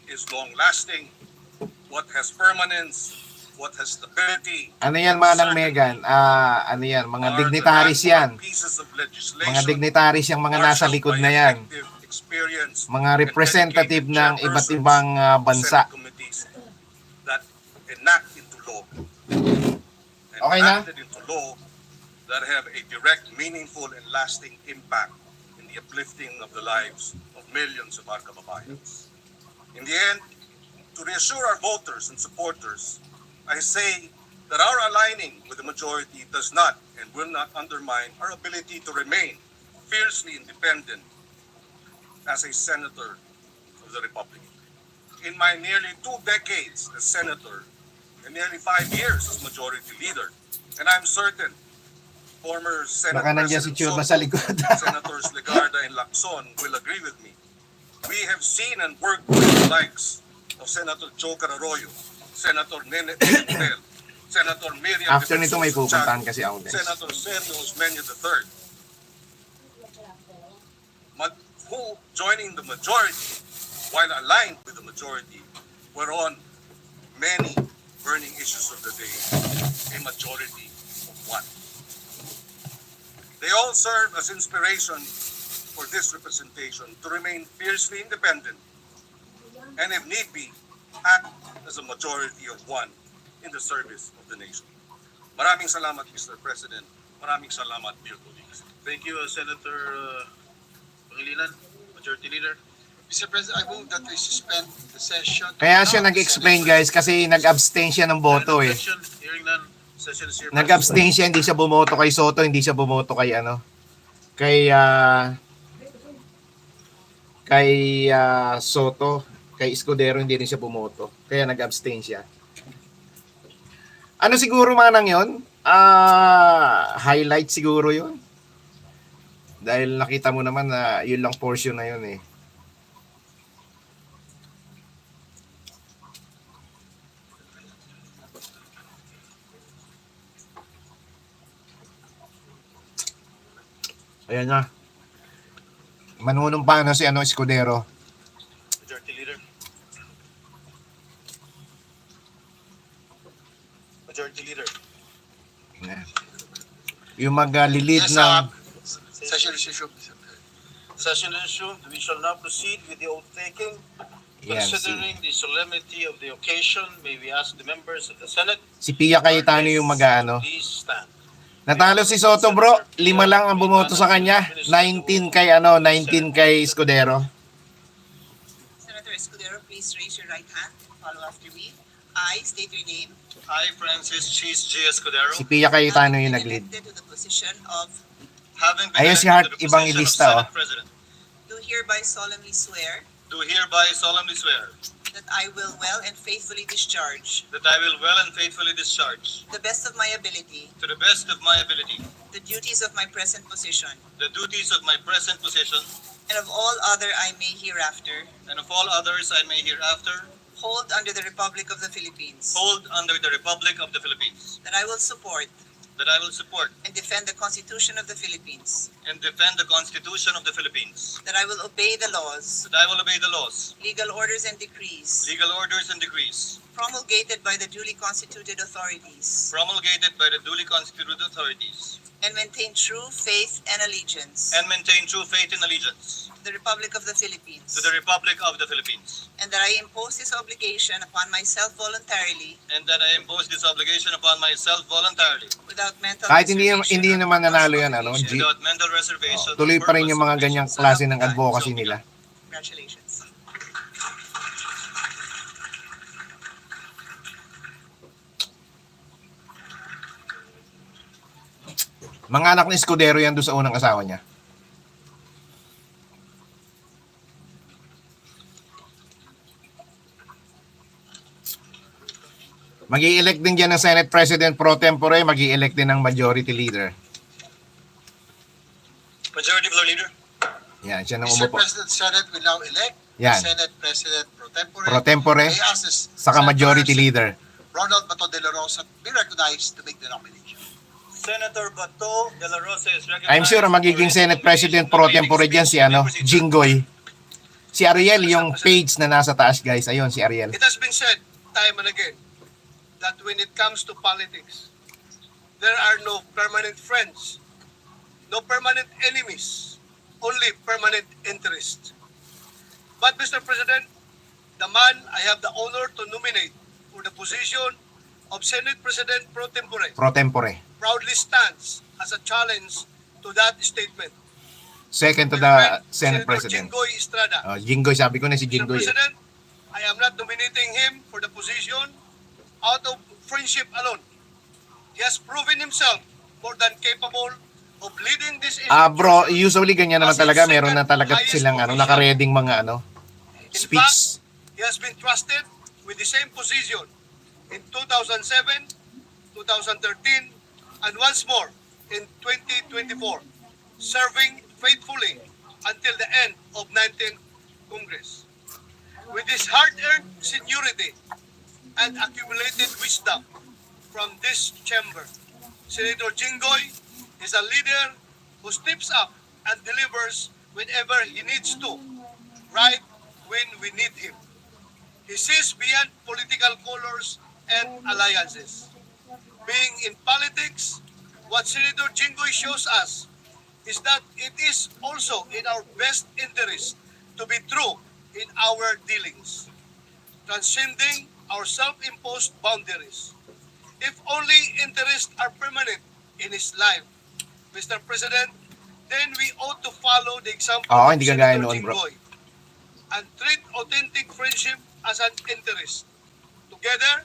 Speaker 9: is long-lasting, what has permanence, what has stability,
Speaker 2: Ano yan, Manang Megan? Ano yan, mga dignitaries yan. Mga dignitaries yung mga nasa likod na yan. Mga representative ng iba't ibang bansa.
Speaker 9: that enact into law and
Speaker 2: Okay na?
Speaker 9: acted into law that have a direct, meaningful, and lasting impact in the uplifting of the lives of millions of our kababayans. In the end, to reassure our voters and supporters, I say that our aligning with the majority does not and will not undermine our ability to remain fiercely independent as a senator of the Republic. In my nearly 2 decades as senator and nearly 5 years as majority leader, and I'm certain former Senate
Speaker 2: Baka nandiyan si
Speaker 9: President
Speaker 2: Churma
Speaker 9: Soto,
Speaker 2: sa likod.
Speaker 9: Senators Legarda and Lacson will agree with me. We have seen and worked with the likes of Senator Joe Arroyo, Senator Nene Pimentel, Senator Miriam
Speaker 2: After nito may
Speaker 9: Defensor
Speaker 2: pupuntahan
Speaker 9: Santiago,
Speaker 2: kasi ako, guys.
Speaker 9: Senator Sergio Osmeña III, who, joining the majority, while aligned with the majority, were on many burning issues of the day, a majority of one. They all serve as inspiration for this representation to remain fiercely independent and, if need be, act as a majority of one in the service of the nation. Maraming salamat, Mr. President. Maraming salamat, dear colleagues.
Speaker 3: Thank you, Senator Pangilinan, Majority Leader.
Speaker 4: Mr. President, I move that we suspend the session.
Speaker 2: Kaya siya nag-explain, guys, kasi nag-abstain siya ng boto eh.
Speaker 3: Hearing none, session is hereby
Speaker 2: Nag-abstain siya, hindi siya bumoto kay Soto, hindi siya bumoto kay Soto, kay Escudero hindi rin siya bumoto. Kaya nag-abstain siya. Ano siguro Manang yon? Highlight siguro yon. Dahil nakita mo naman na yun lang portion na yun eh. Ayan na. Manunumpa na si Escudero.
Speaker 3: Majority Leader. Majority Leader.
Speaker 2: Ayan. Yung maglilid
Speaker 4: Yes,
Speaker 2: ng...
Speaker 4: session is issued.
Speaker 3: Session is resumed. We shall now proceed with the oath taking.
Speaker 2: Yan,
Speaker 3: Considering the solemnity of the occasion, may we ask the members of the Senate
Speaker 2: si Pia Cayetano yung mag-ano.
Speaker 3: please stand.
Speaker 2: Natalo si Soto, bro. 5 lang ang bumoto sa kanya. 19 kay 19 kay Escudero.
Speaker 10: Senator Escudero, please raise your right hand. Follow after me. I state your name.
Speaker 3: I, Francis Cheese G. Escudero,
Speaker 2: Si Pia Cayetano
Speaker 10: Having
Speaker 2: yung
Speaker 10: been
Speaker 2: nag-lead.
Speaker 10: elected to the position of
Speaker 3: having been
Speaker 2: Ayun si
Speaker 3: elected
Speaker 2: Hart,
Speaker 3: to the
Speaker 2: ibang
Speaker 3: position of
Speaker 2: ilista,
Speaker 3: Senate President,
Speaker 10: do hereby solemnly swear
Speaker 3: do hereby solemnly swear
Speaker 10: that I will well and faithfully discharge
Speaker 3: that I will well and faithfully discharge,
Speaker 10: to the best of my ability,
Speaker 3: to the best of my ability,
Speaker 10: the duties of my present position
Speaker 3: the duties of my present position,
Speaker 10: and of all other I may hereafter
Speaker 3: and of all others I may hereafter
Speaker 10: hold under the Republic of the Philippines,
Speaker 3: hold under the Republic of the Philippines,
Speaker 10: that I will support
Speaker 3: that I will support
Speaker 10: and defend the Constitution of the Philippines,
Speaker 3: and defend the Constitution of the Philippines,
Speaker 10: that I will obey the laws,
Speaker 3: that I will obey the laws,
Speaker 10: legal orders and decrees
Speaker 3: legal orders and decrees
Speaker 10: promulgated by the duly constituted authorities,
Speaker 3: promulgated by the duly constituted authorities,
Speaker 10: and maintain true faith and allegiance
Speaker 3: and maintain true faith and allegiance
Speaker 10: to the Republic of the Philippines,
Speaker 3: to the Republic of the Philippines,
Speaker 10: and that I impose this obligation upon myself voluntarily
Speaker 3: and that I impose this obligation upon myself voluntarily
Speaker 10: without mental
Speaker 2: Kahit hindi
Speaker 10: reservation
Speaker 2: naman
Speaker 10: or
Speaker 2: nanalo yan,
Speaker 10: obligation.
Speaker 3: without mental reservation.
Speaker 2: Tuloy pa rin yung mga ganyang klase ng advocacy nila.
Speaker 10: Congratulations.
Speaker 2: Mga anak ni Escudero yan doon sa unang asawa niya. Mag-i-elect din dyan ng Senate President pro tempore, mag-i-elect din ng Majority Leader.
Speaker 11: Majority Floor Leader.
Speaker 2: Yan, siya nang
Speaker 4: Mr.
Speaker 2: umupo.
Speaker 4: President, Senate will now elect
Speaker 2: Yan.
Speaker 4: Senate President pro tempore.
Speaker 2: Pro tempore,
Speaker 4: May I ask this
Speaker 2: saka
Speaker 4: Senator
Speaker 2: Majority Leader.
Speaker 4: Ronald Bato de la Rosa be recognized to make the nomination.
Speaker 11: Senator Bato de la Rosa is recognized.
Speaker 2: I'm sure ang magiging Senate President pro tempore dyan si Jinggoy. Si Ariel, yung page na nasa taas, guys. Ayun, si Ariel.
Speaker 5: It has been said time and again that when it comes to politics, there are no permanent friends, no permanent enemies, only permanent interests. But Mr. President, the man I have the honor to nominate for the position of Senate President pro tempore
Speaker 2: Pro tempore.
Speaker 5: proudly stands as a challenge to that statement.
Speaker 2: Second to
Speaker 5: My
Speaker 2: the
Speaker 5: friend,
Speaker 2: Senate
Speaker 5: Senator
Speaker 2: President.
Speaker 5: Jinggoy Estrada.
Speaker 2: Jinggoy, sabi ko na si
Speaker 5: Mr.
Speaker 2: Jinggoy.
Speaker 5: President, I am not nominating him for the position out of friendship alone. He has proven himself more than capable of leading this institution.
Speaker 2: Bro, usually ganyan naman talaga. Meron na talaga silang nakareding mga
Speaker 5: In
Speaker 2: speech.
Speaker 5: fact, he has been trusted with the same position in 2007, 2013, and once more in 2024, serving faithfully until the end of 19th Congress. With his hard-earned seniority and accumulated wisdom from this chamber, Senator Jinggoy is a leader who steps up and delivers whenever he needs to, right when we need him. He sees beyond political colors and alliances. Being in politics, what Senator Jinggoy shows us is that it is also in our best interest to be true in our dealings, transcending our self-imposed boundaries. If only interests are permanent in his life, Mr. President, then we ought to follow the example of
Speaker 2: Hindi kagaya
Speaker 5: Senator
Speaker 2: noon, bro.
Speaker 5: Jinggoy and treat authentic friendship as an interest. Together,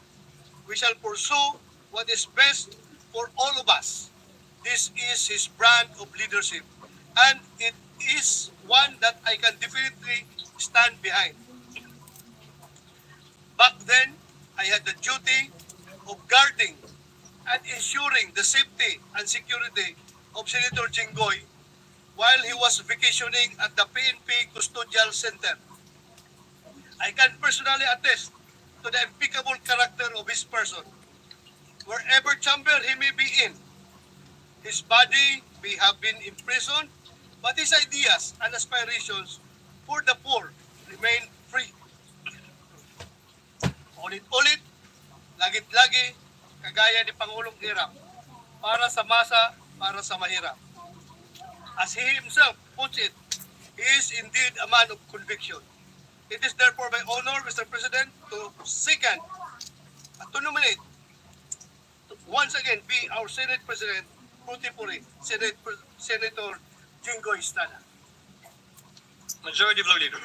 Speaker 5: we shall pursue what is best for all of us. This is his brand of leadership, and it is one that I can definitely stand behind. Back then, I had the duty of guarding and ensuring the safety and security of Senator Jinggoy while he was vacationing at the PNP Custodial Center. I can personally attest to the impeccable character of his person. Wherever chamber he may be in, his body may have been imprisoned, but his ideas and aspirations for the poor remain free. Ulit-ulit, lagit-lagi, kagaya ni Pangulong Hirap, para sa masa, para sa mahirap. As he himself puts it, he is indeed a man of conviction. It is therefore my honor, Mr. President, to second, to nominate, to once again be our Senate President, pro tempore, Senator Jinggoy Estrada.
Speaker 11: Majority Floor Leader.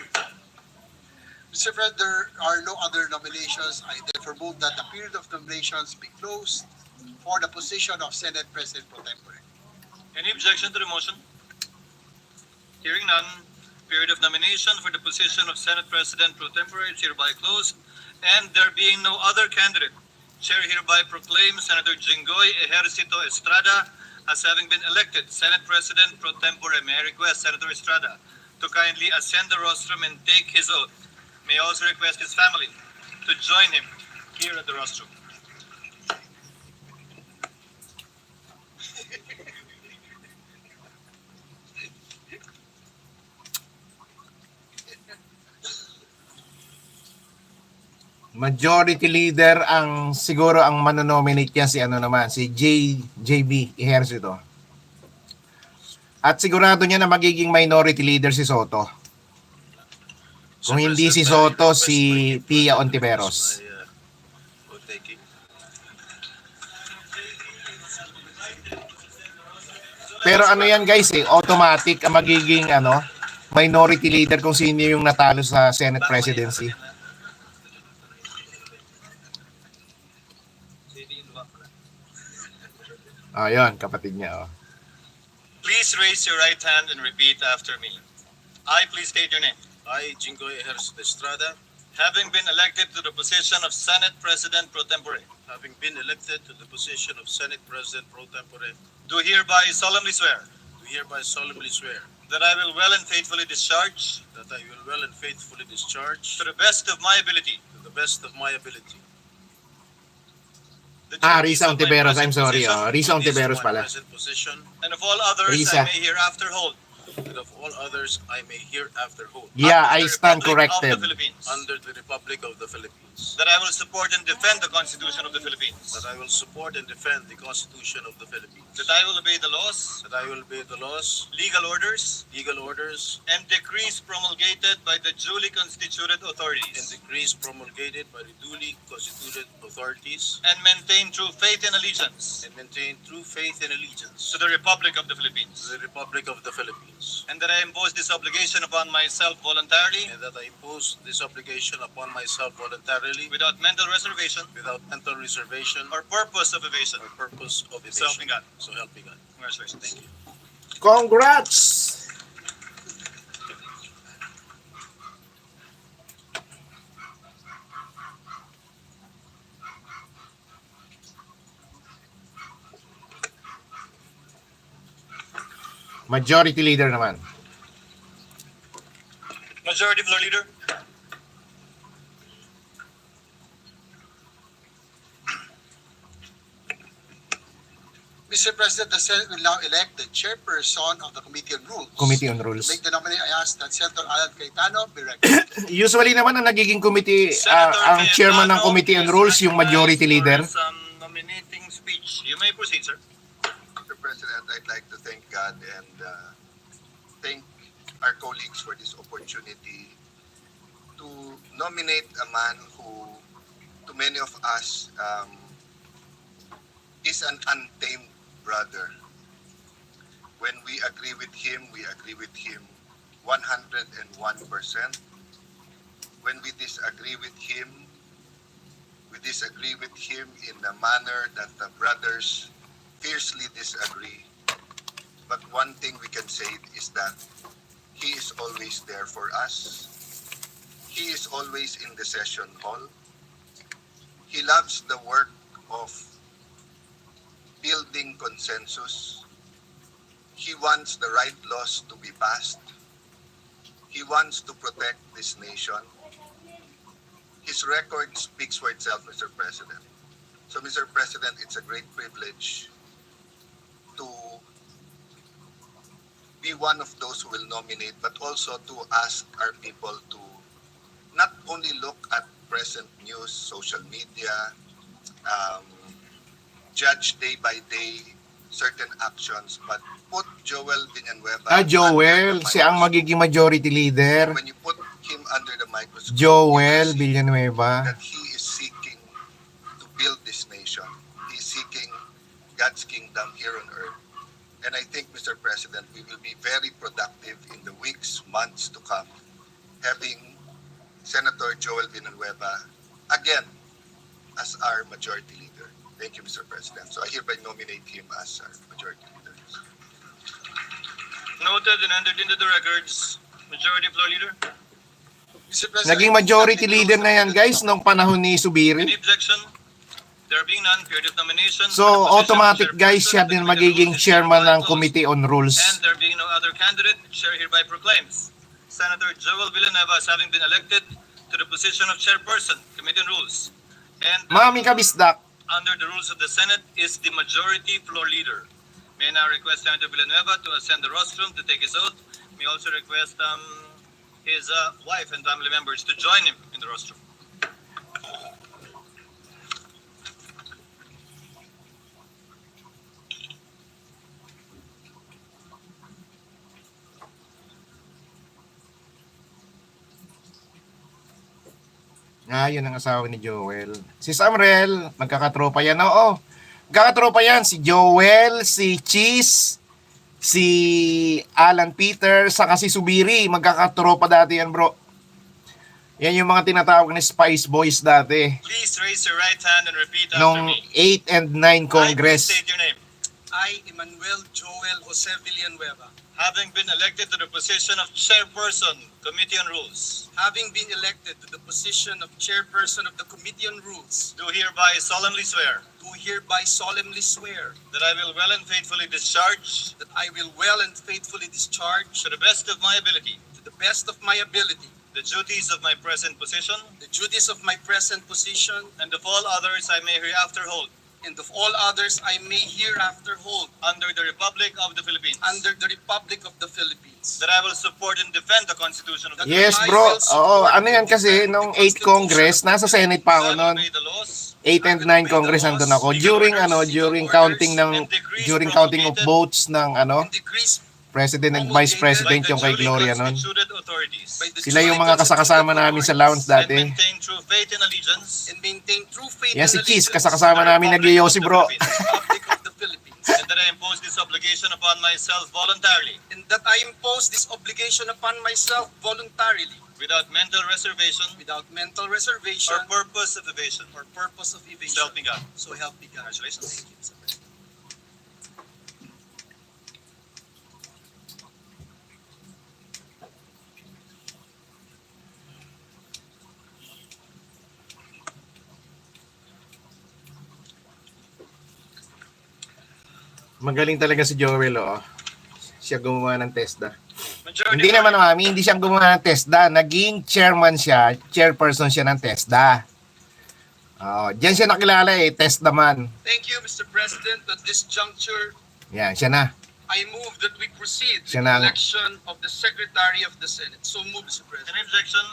Speaker 4: Mr. President, there are no other nominations. I therefore move that the period of nominations be closed for the position of Senate President pro tempore.
Speaker 11: Any objection to the motion? Hearing none, period of nomination for the position of Senate President pro tempore is hereby closed, and there being no other candidate, Chair hereby proclaims Senator Jinggoy Ejercito Estrada as having been elected Senate President pro tempore. May I request Senator Estrada to kindly ascend the rostrum and take his oath. May I also request his family to join him here at the rostrum.
Speaker 2: Majority Leader ang siguro ang manonominate yan si JB Ejercito. At sigurado niya na magiging Minority Leader si Soto. Kung hindi si Soto, si Pia Ontiveros. Pero yan guys automatic ang magiging Minority Leader kung sino yung natalo sa Senate Presidency. Ayun, kapatid niya.
Speaker 11: Please raise your right hand and repeat after me. I, please state your name.
Speaker 9: I, Jingoy Ejercito Estrada,
Speaker 11: Having been elected to the position of Senate President pro tempore,
Speaker 9: having been elected to the position of Senate President pro tempore,
Speaker 11: do hereby solemnly swear
Speaker 9: do hereby solemnly swear
Speaker 11: that I will well and faithfully discharge,
Speaker 9: that I will well and faithfully discharge,
Speaker 11: to the best of my ability,
Speaker 9: to the best of my ability,
Speaker 11: the
Speaker 2: Risa
Speaker 11: duties of my
Speaker 2: Ontiveros, I'm
Speaker 11: present
Speaker 2: sorry.
Speaker 11: position
Speaker 2: Risa
Speaker 9: duties of
Speaker 2: Ontiveros
Speaker 9: my
Speaker 2: pala.
Speaker 9: present position,
Speaker 11: and of all others
Speaker 2: Risa.
Speaker 11: I may hereafter hold,
Speaker 9: and of all others I may hereafter hold,
Speaker 2: Yeah,
Speaker 11: under
Speaker 2: I
Speaker 11: the
Speaker 2: stand
Speaker 11: Republic of the
Speaker 2: corrected.
Speaker 11: Philippines,
Speaker 9: under the Republic of the Philippines,
Speaker 11: that I will support and defend the Constitution of the Philippines,
Speaker 9: that I will support and defend the Constitution of the Philippines,
Speaker 11: that I will obey the laws,
Speaker 9: that I will obey the laws,
Speaker 11: legal orders,
Speaker 9: legal orders,
Speaker 11: and decrees promulgated by the duly constituted
Speaker 9: and
Speaker 11: authorities,
Speaker 9: decrees promulgated by the duly constituted authorities,
Speaker 11: and maintain true faith and allegiance
Speaker 9: and maintain true faith and allegiance
Speaker 11: to the Republic of the
Speaker 9: to
Speaker 11: Philippines,
Speaker 9: the Republic of the Philippines,
Speaker 11: and that I impose this obligation upon myself voluntarily,
Speaker 9: and that I impose this obligation upon myself voluntarily,
Speaker 11: without mental reservation
Speaker 9: without mental reservation
Speaker 11: or purpose of evasion.
Speaker 9: or purpose of
Speaker 11: So help
Speaker 9: evasion.
Speaker 11: me God.
Speaker 9: So help me God.
Speaker 11: Congratulations.
Speaker 9: Thank you.
Speaker 2: Congrats! Majority Leader naman.
Speaker 11: Majority Floor Leader.
Speaker 4: Mr. President, the Senate will now elect the chairperson of the Committee on Rules.
Speaker 2: Committee on
Speaker 4: To
Speaker 2: Rules.
Speaker 4: make the nominee, I ask that Senator Alan Cayetano be recognized.
Speaker 2: Usually naman ang nagiging committee,
Speaker 11: Senator
Speaker 2: ang chairman ng
Speaker 11: Cayetano
Speaker 2: Committee on
Speaker 11: is
Speaker 2: Rules, yung Majority Leader.
Speaker 11: recognized for some nominating speech. You may proceed, sir.
Speaker 12: Mr. President, I'd like to thank God and thank our colleagues for this opportunity to nominate a man who, to many of us, is an untamed brother. When we agree with him 101%. When we disagree with him in a manner that the brothers fiercely disagree. But one thing we can say is that he is always there for us. He is always in the session hall. He loves the work of building consensus. He wants the right laws to be passed. He wants to protect this nation. His record speaks for itself, Mr. President. So, Mr. President, it's a great privilege to be one of those who will nominate, but also to ask our people to not only look at present news, social media, judge day by day certain actions, but put Joel Villanueva
Speaker 2: Joel, siya ang magiging Majority Leader.
Speaker 12: when you put him under the microscope,
Speaker 2: Joel
Speaker 12: you will see
Speaker 2: Villanueva.
Speaker 12: that he is seeking to build this nation. He is seeking God's kingdom here on earth. And I think, Mr. President, we will be very productive in the weeks, months to come, having Senator Joel Villanueva again as our majority leader. Thank you, Mr. President. So I hereby nominate him as our majority leader.
Speaker 11: Noted and entered into the records. Majority Floor Leader.
Speaker 4: Mr. President,
Speaker 2: Naging Majority Leader na yan, guys, nung panahon ni Subiri.
Speaker 11: Any objection? There being none, period of nomination.
Speaker 2: So,
Speaker 11: for the position of
Speaker 2: automatic, guys,
Speaker 11: chairperson
Speaker 2: siya
Speaker 11: of the
Speaker 2: din
Speaker 11: Committee on
Speaker 2: magiging
Speaker 11: Rules is
Speaker 2: chairman
Speaker 11: hereby
Speaker 2: ng
Speaker 11: closed.
Speaker 2: Committee on Rules.
Speaker 11: And there being no other candidate, Chair hereby proclaims Senator Joel Villanueva as having been elected to the position of chairperson, Committee on Rules. And
Speaker 2: Mami Kabisdak,
Speaker 11: under the rules of the Senate is the majority floor leader. May I now request Senator Villanueva to ascend the rostrum to take his oath. May also request his wife and family members to join him in the rostrum.
Speaker 2: yun ang asawa ni Joel. Si Samrel, magkakatropa yan. Oo, magkakatropa yan. Si Joel, si Cheese, si Alan Peter, saka si Subiri. Magkakatropa dati yan, bro. Yan yung mga tinatawag ni Spice Boys dati.
Speaker 11: Please raise your right hand and repeat after
Speaker 2: Nung
Speaker 11: me.
Speaker 2: 8 and 9 Congress.
Speaker 11: I, please state your name.
Speaker 1: I, I, Emmanuel Joel Jose Villanueva,
Speaker 11: having been elected to the position of Chairperson, Committee on Rules,
Speaker 1: having been elected to the position of Chairperson of the Committee on Rules,
Speaker 11: do hereby solemnly swear
Speaker 1: do hereby solemnly swear
Speaker 11: that I will well and faithfully discharge,
Speaker 1: that I will well and faithfully discharge,
Speaker 11: to the best of my ability,
Speaker 1: to the best of my ability,
Speaker 11: the duties of my present position,
Speaker 1: the duties of my present position,
Speaker 11: and of all others I may hereafter hold,
Speaker 1: and of all others I may hereafter hold,
Speaker 11: under the Republic of the Philippines.
Speaker 1: under the Republic of the Philippines.
Speaker 11: That I will support and defend the Constitution of the
Speaker 2: Yes, bro. Oo, ano yan kasi, nung 8th Congress, nasa Senate pa ako noon.
Speaker 11: Philippines. Obey the laws
Speaker 2: 8 and 9 Congress nandun ako. During counting of votes ng
Speaker 1: and decrees
Speaker 2: President and Vice President yung kay Gloria noon.
Speaker 11: constituted authorities.
Speaker 1: by the
Speaker 2: Sila yung
Speaker 1: duly
Speaker 2: mga kasakasama namin sa lounge
Speaker 11: And
Speaker 2: dati.
Speaker 11: maintain true faith and allegiance
Speaker 1: and maintain true faith
Speaker 2: Yan
Speaker 1: and
Speaker 2: si Cheese,
Speaker 1: allegiance
Speaker 2: kasakasama namin nag-yosi bro.
Speaker 1: to the Republic of the Philippines,
Speaker 11: and that I impose this obligation upon myself voluntarily,
Speaker 1: and that I impose this obligation upon myself voluntarily,
Speaker 11: without mental reservation
Speaker 1: without mental reservation
Speaker 11: or purpose of evasion.
Speaker 1: or purpose of evasion.
Speaker 11: So help me God.
Speaker 1: So help me God.
Speaker 11: Congratulations.
Speaker 1: Thank you, Mr. President.
Speaker 2: Magaling talaga si Joel, oh. Siya gumawa ng TESDA.
Speaker 11: Majority
Speaker 2: Hindi naman mami, hindi siya gumawa ng TESDA. Naging chairman siya, chairperson siya ng TESDA. Diyan siya nakilala TESDA man.
Speaker 1: Thank you, Mr. President. At this juncture,
Speaker 2: Yan, siya na.
Speaker 1: I move that we proceed with
Speaker 2: Siya
Speaker 1: the
Speaker 2: na.
Speaker 1: election of the Secretary of the Senate. So move, Mr. President.
Speaker 11: Any objection?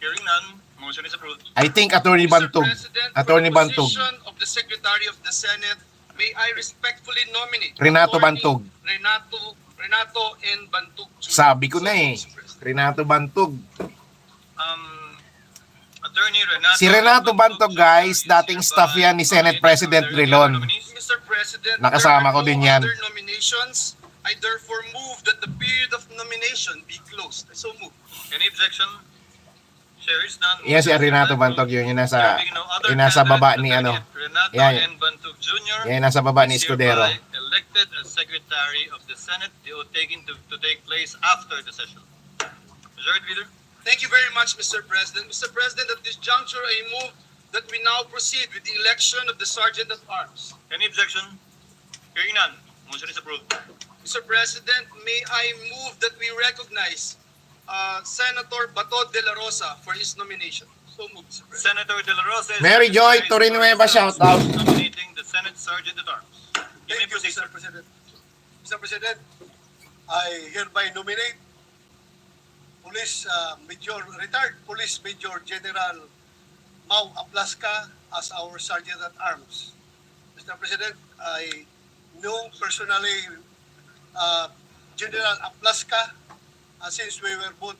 Speaker 11: Hearing none, motion is approved.
Speaker 2: I think Attorney
Speaker 1: Mr.
Speaker 2: Bantog.
Speaker 1: President,
Speaker 2: Attorney
Speaker 1: for the
Speaker 2: Bantog.
Speaker 1: position of the Secretary of the Senate, may I respectfully nominate
Speaker 2: Renato
Speaker 1: Attorney
Speaker 2: Bantog.
Speaker 1: Renato N. Bantog Jr.
Speaker 2: Sabi ko na
Speaker 1: So, Mr. President.
Speaker 2: Renato Bantog.
Speaker 11: Attorney Renato.
Speaker 2: Si Renato Bantog, guys, dating staff yan ni Senate President Drilon.
Speaker 1: Mr. President,
Speaker 2: Nakasama
Speaker 1: there are
Speaker 2: ko din
Speaker 1: no
Speaker 2: yan.
Speaker 1: other nominations. I therefore move that the period of nomination be closed. So move.
Speaker 11: Any objection? Chair is none.
Speaker 2: Yan si Renato Bantog, yun yung nasa baba ni ano.
Speaker 11: Renato
Speaker 2: Yan.
Speaker 11: N. Bantog Jr.
Speaker 2: Yan nasa baba ni
Speaker 11: is
Speaker 2: Escudero.
Speaker 11: hereby elected as Secretary of the Senate, the oath taken to take place after the session. Majority Leader?
Speaker 1: Thank you very much, Mr. President. Mr. President, at this juncture, I move that we now proceed with the election of the Sergeant at Arms.
Speaker 11: Any objection? Hearing none, motion is approved.
Speaker 1: Mr. President, may I move that we recognize Senator Bato de la Rosa for his nomination. So move, Mr. President.
Speaker 11: Senator De La Rosa is
Speaker 2: Mary Joy
Speaker 11: recognized
Speaker 2: Torinueva,
Speaker 11: for
Speaker 2: shout out.
Speaker 11: nominating the Senate Sergeant at Arms. You may
Speaker 5: Thank you,
Speaker 11: proceed,
Speaker 5: Mr.
Speaker 11: sir.
Speaker 5: President. Mr. President, I hereby nominate retired Police Major General Mau Aplaska as our Sergeant at Arms. Mr. President, I know personally General Aplaska since we were both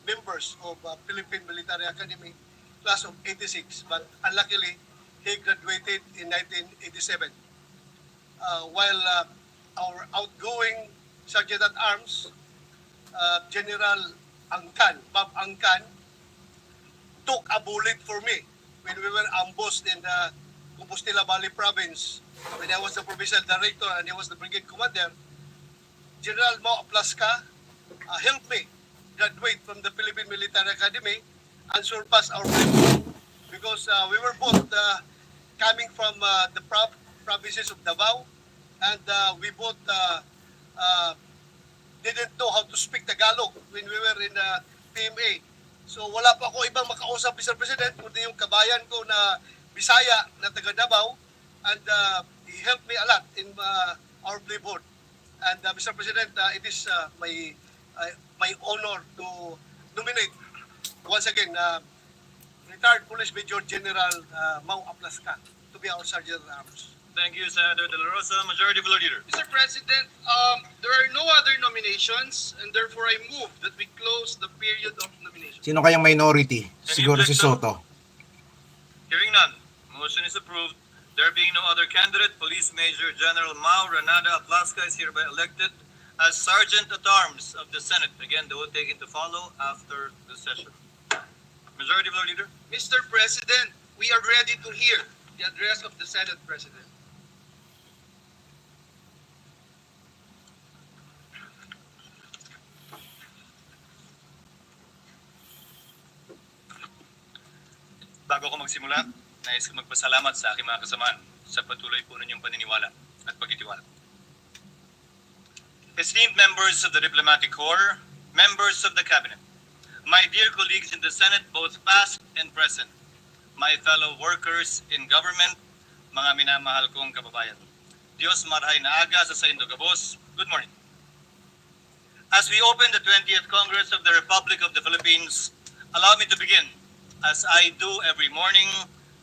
Speaker 5: members of Philippine Military Academy, class of 86, but unluckily he graduated in 1987. While our outgoing Sergeant at Arms, General Angkan, Bob Angkan, took a bullet for me when we were ambushed in the Compostela Valley Province. When I was the Provincial Director and he was the Brigade Commander, General Mau Aplaska helped me graduate from the Philippine Military Academy and surpass our level because we were both coming from the provinces of Davao and we both didn't know how to speak Tagalog when we were in the PMA. So wala pa ako ibang makausap, Mr. President, kundi yung kabayan ko na Bisaya na taga Davao and he helped me a lot in our play board. And Mr. President, it is my honor to nominate once again retired Police Major General Mau Aplaska to be our Sergeant at Arms.
Speaker 11: Thank you, Senator De La Rosa. Majority Leader.
Speaker 1: Mr. President, there are no other nominations and therefore I move that we close the period of nomination.
Speaker 2: Sino kayang minority? Siguro si Soto.
Speaker 11: Hearing none, motion is approved. There being no other candidate, Police Major General Mau Renada Aplaska is hereby elected as Sergeant at Arms of the Senate. Again, the oath taken to follow after the session. Majority Leader.
Speaker 1: Mr. President, we are ready to hear the address of the Senate President.
Speaker 11: Bago ako magsimula, nais ko magpasalamat sa aking mga kasamaan sa patuloy po ninyong paniniwala at pagtitiwala. Esteemed members of the Diplomatic Corps, members of the Cabinet, my dear colleagues in the Senate, both past and present, my fellow workers in government, mga minamahal kong kababayan. Diyos marahay na aga sa Saindo Gabos. Good morning. As we open the 20th Congress of the Republic of the Philippines, allow me to begin, as I do every morning,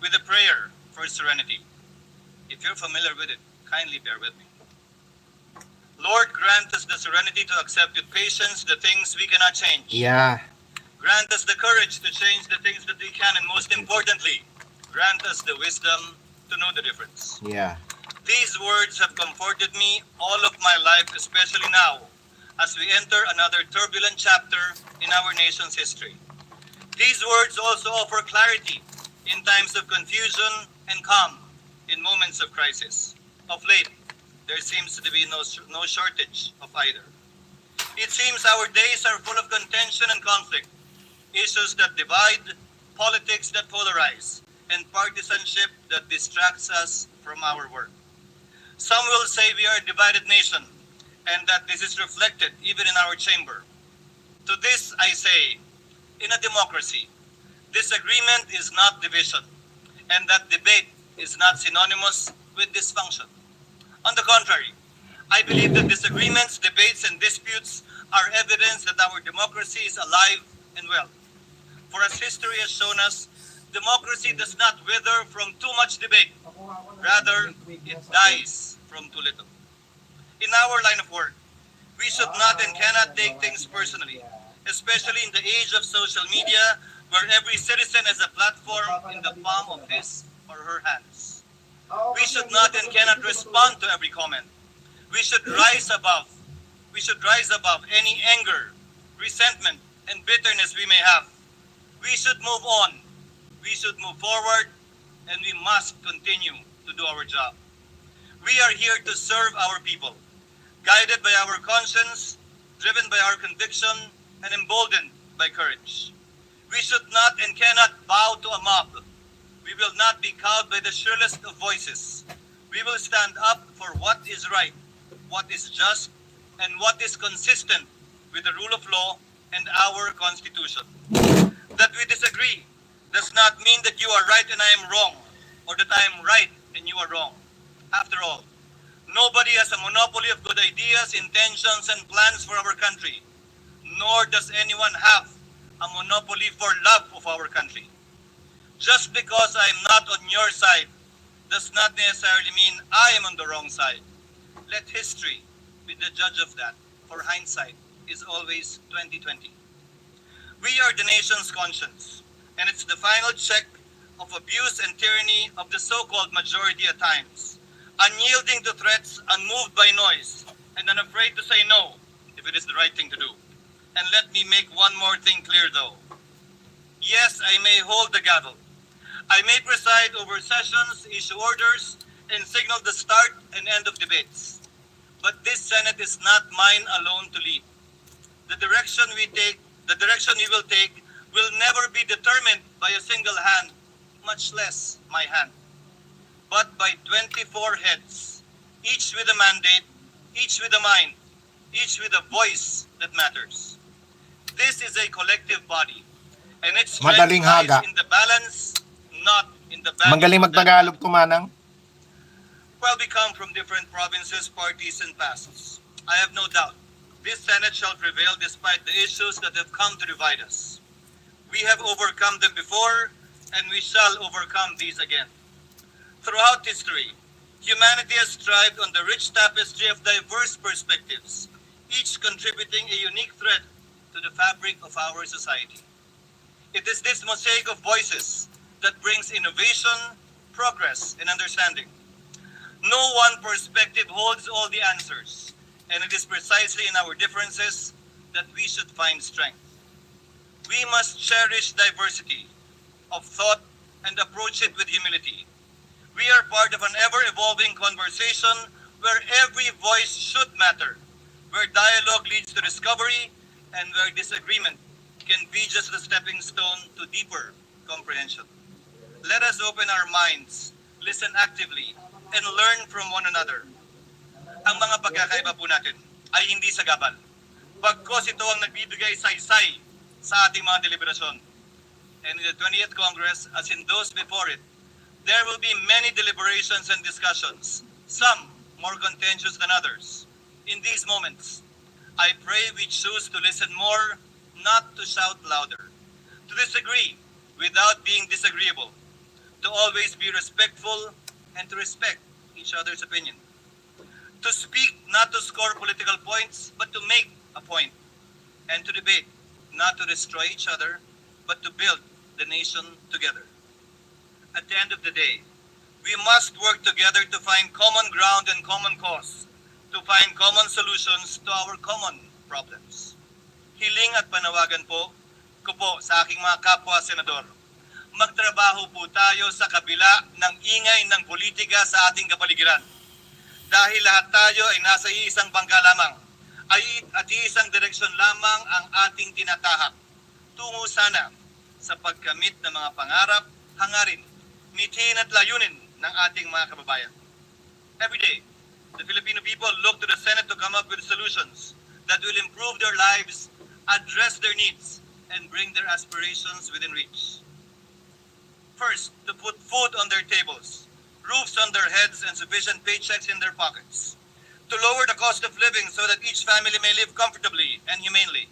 Speaker 11: with a prayer for serenity. If you're familiar with it, kindly bear with me. Lord, grant us the serenity to accept with patience the things we cannot change.
Speaker 2: Yeah.
Speaker 11: Grant us the courage to change the things that we can, and most importantly, grant us the wisdom to know the difference.
Speaker 2: Yeah.
Speaker 11: These words have comforted me all of my life, especially now, as we enter another turbulent chapter in our nation's history. These words also offer clarity in times of confusion and calm in moments of crisis. Of late, there seems to be no shortage of either. It seems our days are full of contention and conflict, issues that divide, politics that polarize, and partisanship that distracts us from our work. Some will say we are a divided nation, and that this is reflected even in our chamber. To this I say, in a democracy, disagreement is not division, and that debate is not synonymous with dysfunction. On the contrary, I believe that disagreements, debates, and disputes are evidence that our democracy is alive and well. For as history has shown us, democracy does not wither from too much debate. Rather, it dies from too little. In our line of work, we should not and cannot take things personally, especially in the age of social media, where every citizen has a platform in the palm of his or her hands. We should not and cannot respond to every comment. We should rise above any anger, resentment, and bitterness we may have. We should move on. We should move forward, and we must continue to do our job. We are here to serve our people, guided by our conscience, driven by our conviction, and emboldened by courage. We should not and cannot bow to a mob. We will not be cowed by the shrillest of voices. We will stand up for what is right, what is just, and what is consistent with the rule of law and our Constitution. That we disagree does not mean that you are right and I am wrong, or that I am right and you are wrong. After all, nobody has a monopoly of good ideas, intentions, and plans for our country, nor does anyone have a monopoly for love of our country. Just because I am not on your side does not necessarily mean I am on the wrong side. Let history be the judge of that, for hindsight is always 2020. We are the nation's conscience, and it's the final check of abuse and tyranny of the so-called majority at times, unyielding to threats, unmoved by noise, and unafraid to say no if it is the right thing to do. And let me make one more thing clear though. Yes, I may hold the gavel. I may preside over sessions, issue orders, and signal the start and end of debates. But this Senate is not mine alone to lead. The direction we will take will never be determined by a single hand, much less my hand, but by 24 heads, each with a mandate, each with a mind, each with a voice that matters. This is a collective body, and its strength
Speaker 2: Madaling
Speaker 11: lies
Speaker 2: haga.
Speaker 11: in the balance, not in the balance.
Speaker 2: Magaling magtagalog to, Manang.
Speaker 11: While we come from different provinces, parties, and pasts, I have no doubt this Senate shall prevail despite the issues that have come to divide us. We have overcome them before, and we shall overcome these again. Throughout history, humanity has thrived on the rich tapestry of diverse perspectives, each contributing a unique thread to the fabric of our society. It is this mosaic of voices that brings innovation, progress, and understanding. No one perspective holds all the answers, and it is precisely in our differences that we should find strength. We must cherish diversity of thought and approach it with humility. We are part of an ever-evolving conversation where every voice should matter, where dialogue leads to discovery, and where disagreement can be just a stepping stone to deeper comprehension. let us open our minds, listen actively, and learn from one another. Ang mga pagkakaiba po natin ay hindi sagabal, pagkos ito ang nagbibigay saysay sa ating mga deliberasyon. And in the 20th Congress, as in those before it, there will be many deliberations and discussions, some more contentious than others. In these moments, I pray we choose to listen more, not to shout louder, to disagree without being disagreeable, to always be respectful and to respect each other's opinion, to speak not to score political points, but to make a point, and to debate not to destroy each other, but to build the nation together. At the end of the day, we must work together to find common ground and common cause, to find common solutions to our common problems. Hiling at panawagan ko po sa aking mga kapwa senador, magtrabaho po tayo sa kabila ng ingay ng politika sa ating kapaligiran. Dahil lahat tayo ay nasa iisang bangka lamang, at iisang direksyon lamang ang ating tinatahak. Tungo sana sa pagkamit ng mga pangarap, hangarin, mithin at layunin ng ating mga kababayan. Every day, the Filipino people look to the Senate to come up with solutions that will improve their lives, address their needs, and bring their aspirations within reach. First, to put food on their tables, roofs on their heads, and sufficient paychecks in their pockets. To lower the cost of living so that each family may live comfortably and humanely.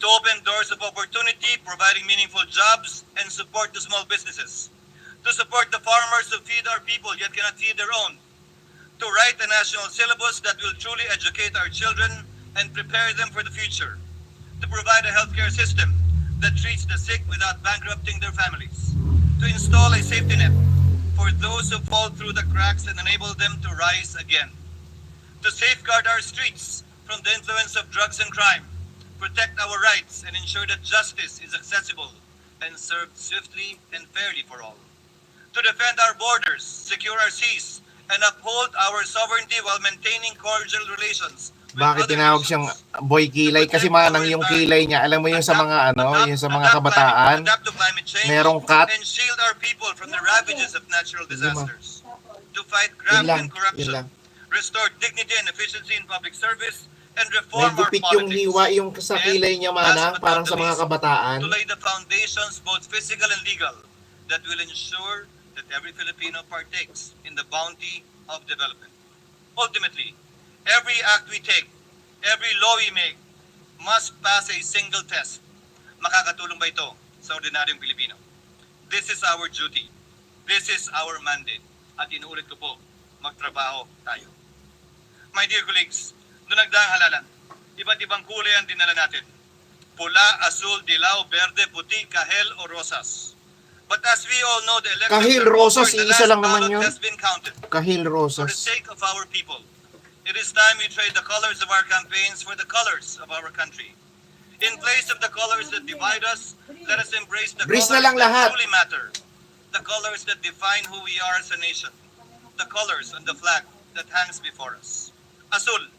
Speaker 11: To open doors of opportunity, providing meaningful jobs and support to small businesses. To support the farmers who feed our people yet cannot feed their own. To write a national syllabus that will truly educate our children and prepare them for the future. To provide a healthcare system that treats the sick without bankrupting their families. To install a safety net for those who fall through the cracks and enable them to rise again. To safeguard our streets from the influence of drugs and crime, protect our rights, and ensure that justice is accessible and served swiftly and fairly for all. To defend our borders, secure our seas, and uphold our sovereignty while maintaining cordial relations.
Speaker 2: Bakit tinawag siyang boy kilay? Kasi manang yung kilay niya, alam mo yung sa mga yung sa mga kabataan, merong cut.
Speaker 11: And shield our people from the ravages of natural disasters. To fight graft and corruption, restore dignity and efficiency in public service, and reform our
Speaker 2: May gupit
Speaker 11: politics.
Speaker 2: yung hiwa yung sa kilay niya, manang, parang sa mga kabataan.
Speaker 11: To lay the foundations, both physical and legal, that will ensure that every Filipino partakes in the bounty of development. Ultimately, every act we take, every law we make, must pass a single test. Makakatulong ba ito sa ordinaryong Pilipino? This is our duty. This is our mandate. At inuulit ko po, magtrabaho tayo. My dear colleagues, noong nagdaang halalan, iba't ibang kulay ang dinala natin. Pula, asul, dilaw, berde, puti, kahel o rosas. But as we all know, the elections
Speaker 2: Kahil
Speaker 11: are
Speaker 2: rosas,
Speaker 11: over, the
Speaker 2: iisa
Speaker 11: last
Speaker 2: lang naman
Speaker 11: ballot
Speaker 2: yun.
Speaker 11: has been counted.
Speaker 2: Kahil
Speaker 11: For the
Speaker 2: rosas.
Speaker 11: sake of our people, it is time we trade the colors of our campaigns for the colors of our country. In place of the colors that divide us, let us embrace the
Speaker 2: Breeze
Speaker 11: colors
Speaker 2: na lang
Speaker 11: that
Speaker 2: lahat.
Speaker 11: truly matter. The colors that define who we are as a nation. The colors on the flag that hangs before us. Asul,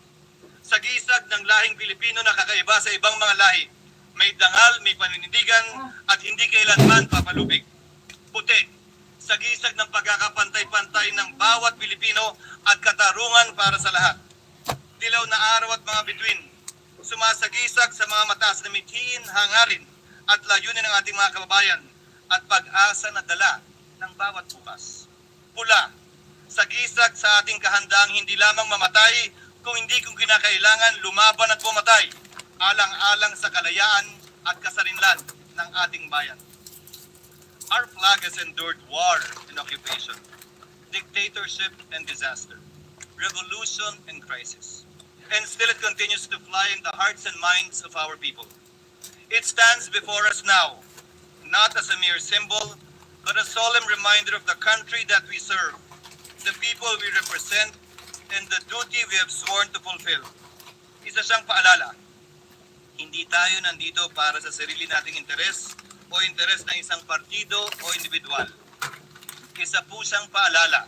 Speaker 11: sagisag ng lahing Pilipino na kakaiba sa ibang mga lahi. May dangal, may paninindigan, at hindi kailanman papalubig. Puti, sagisag ng pagkakapantay-pantay ng bawat Pilipino at katarungan para sa lahat. Dilaw na araw at mga bituin, sumasagisag sa mga mataas na mithiin, hangarin at layunin ng ating mga kababayan at pag-asa na dala ng bawat bukas. Pula, sagisag sa ating kahandaang hindi lamang mamatay, kung kinakailangan lumaban at pumatay, alang-alang sa kalayaan at kasarinlan ng ating bayan. Our flag has endured war and occupation, dictatorship and disaster, revolution and crisis, and still it continues to fly in the hearts and minds of our people. It stands before us now, not as a mere symbol, but a solemn reminder of the country that we serve, the people we represent, and the duty we have sworn to fulfill. Isa siyang paalala, hindi tayo nandito para sa sarili nating interes o interes ng isang partido o individual. Isa po siyang paalala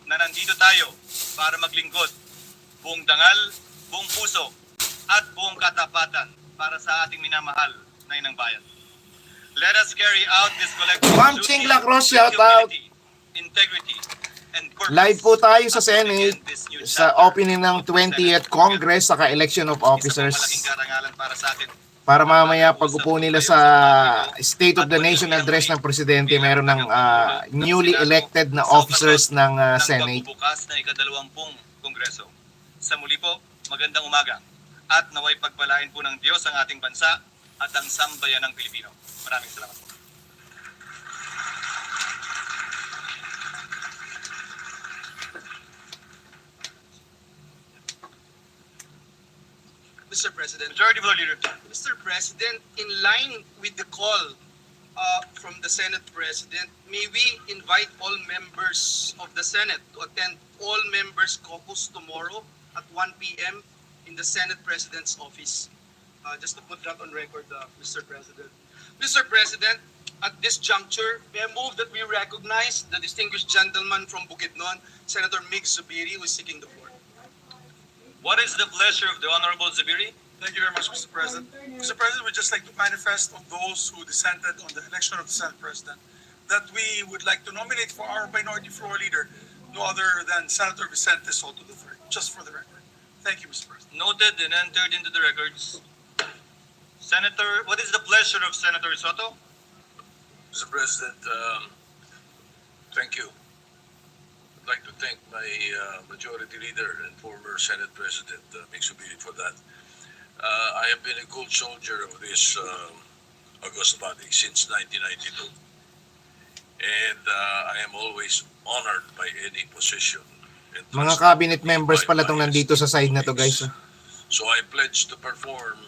Speaker 11: na nandito tayo para maglingkod, buong dangal, buong puso, at buong katapatan para sa ating minamahal na inang bayan. Let us carry out this collective
Speaker 2: Ma'am
Speaker 11: duty
Speaker 2: Ching Lacrosse,
Speaker 11: with
Speaker 2: shout out.
Speaker 11: humility, integrity, and purpose.
Speaker 2: Live po tayo sa
Speaker 11: as we
Speaker 2: Senate
Speaker 11: begin this new
Speaker 2: sa
Speaker 11: chapter
Speaker 2: opening ng
Speaker 11: of the Senate
Speaker 2: 20th Congress saka election of
Speaker 11: Isa pong malaking
Speaker 2: officers
Speaker 11: karangalan para sa atin.
Speaker 2: para mamaya pag-upo nila sa State of the Nation Address ng Presidente, meron ng newly elected na officers ng Senate.
Speaker 11: Pagbubukas na ika-20 Kongreso. Sa muli po, magandang umaga at naway pagpalain po ng Diyos ang ating bansa at ang sambayanang Pilipino. Maraming salamat po.
Speaker 1: Mr. President.
Speaker 11: Majority Floor Leader.
Speaker 1: Mr. President, in line with the call from the Senate President, may we invite all members of the Senate to attend all members caucus tomorrow at 1 p.m. in the Senate President's office. Just to put that on record, Mr. President. Mr. President, at this juncture, may I move that we recognize the distinguished gentleman from Bukidnon, Senator Mig Zubiri, who is seeking the floor.
Speaker 11: What is the pleasure of the Honorable Zubiri?
Speaker 6: Thank you very much, Mr. President. Mr. President, we'd just like to manifest on those who dissented on the election of the Senate President that we would like to nominate for our minority floor leader no other than Senator Vicente Soto III, just for the record. Thank you, Mr. President.
Speaker 11: Noted and entered into the records. Senator, what is the pleasure of Senator Soto?
Speaker 13: Mr. President, thank you. I'd like to thank my majority leader and former Senate President Mig Zubiri for that. I have been a good soldier of this august body since 1992. And I am always honored by any position.
Speaker 2: Mga cabinet members pala tong nandito sa side na to, guys.
Speaker 13: So I pledge to perform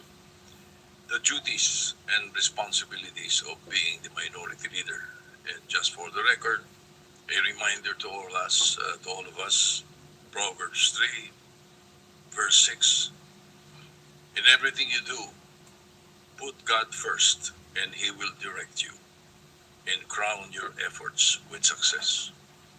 Speaker 13: the duties and responsibilities of being the minority leader. And just for the record, a reminder to all of us, Proverbs 3, verse 6. In everything you do, put God first, and He will direct you and crown your efforts with success.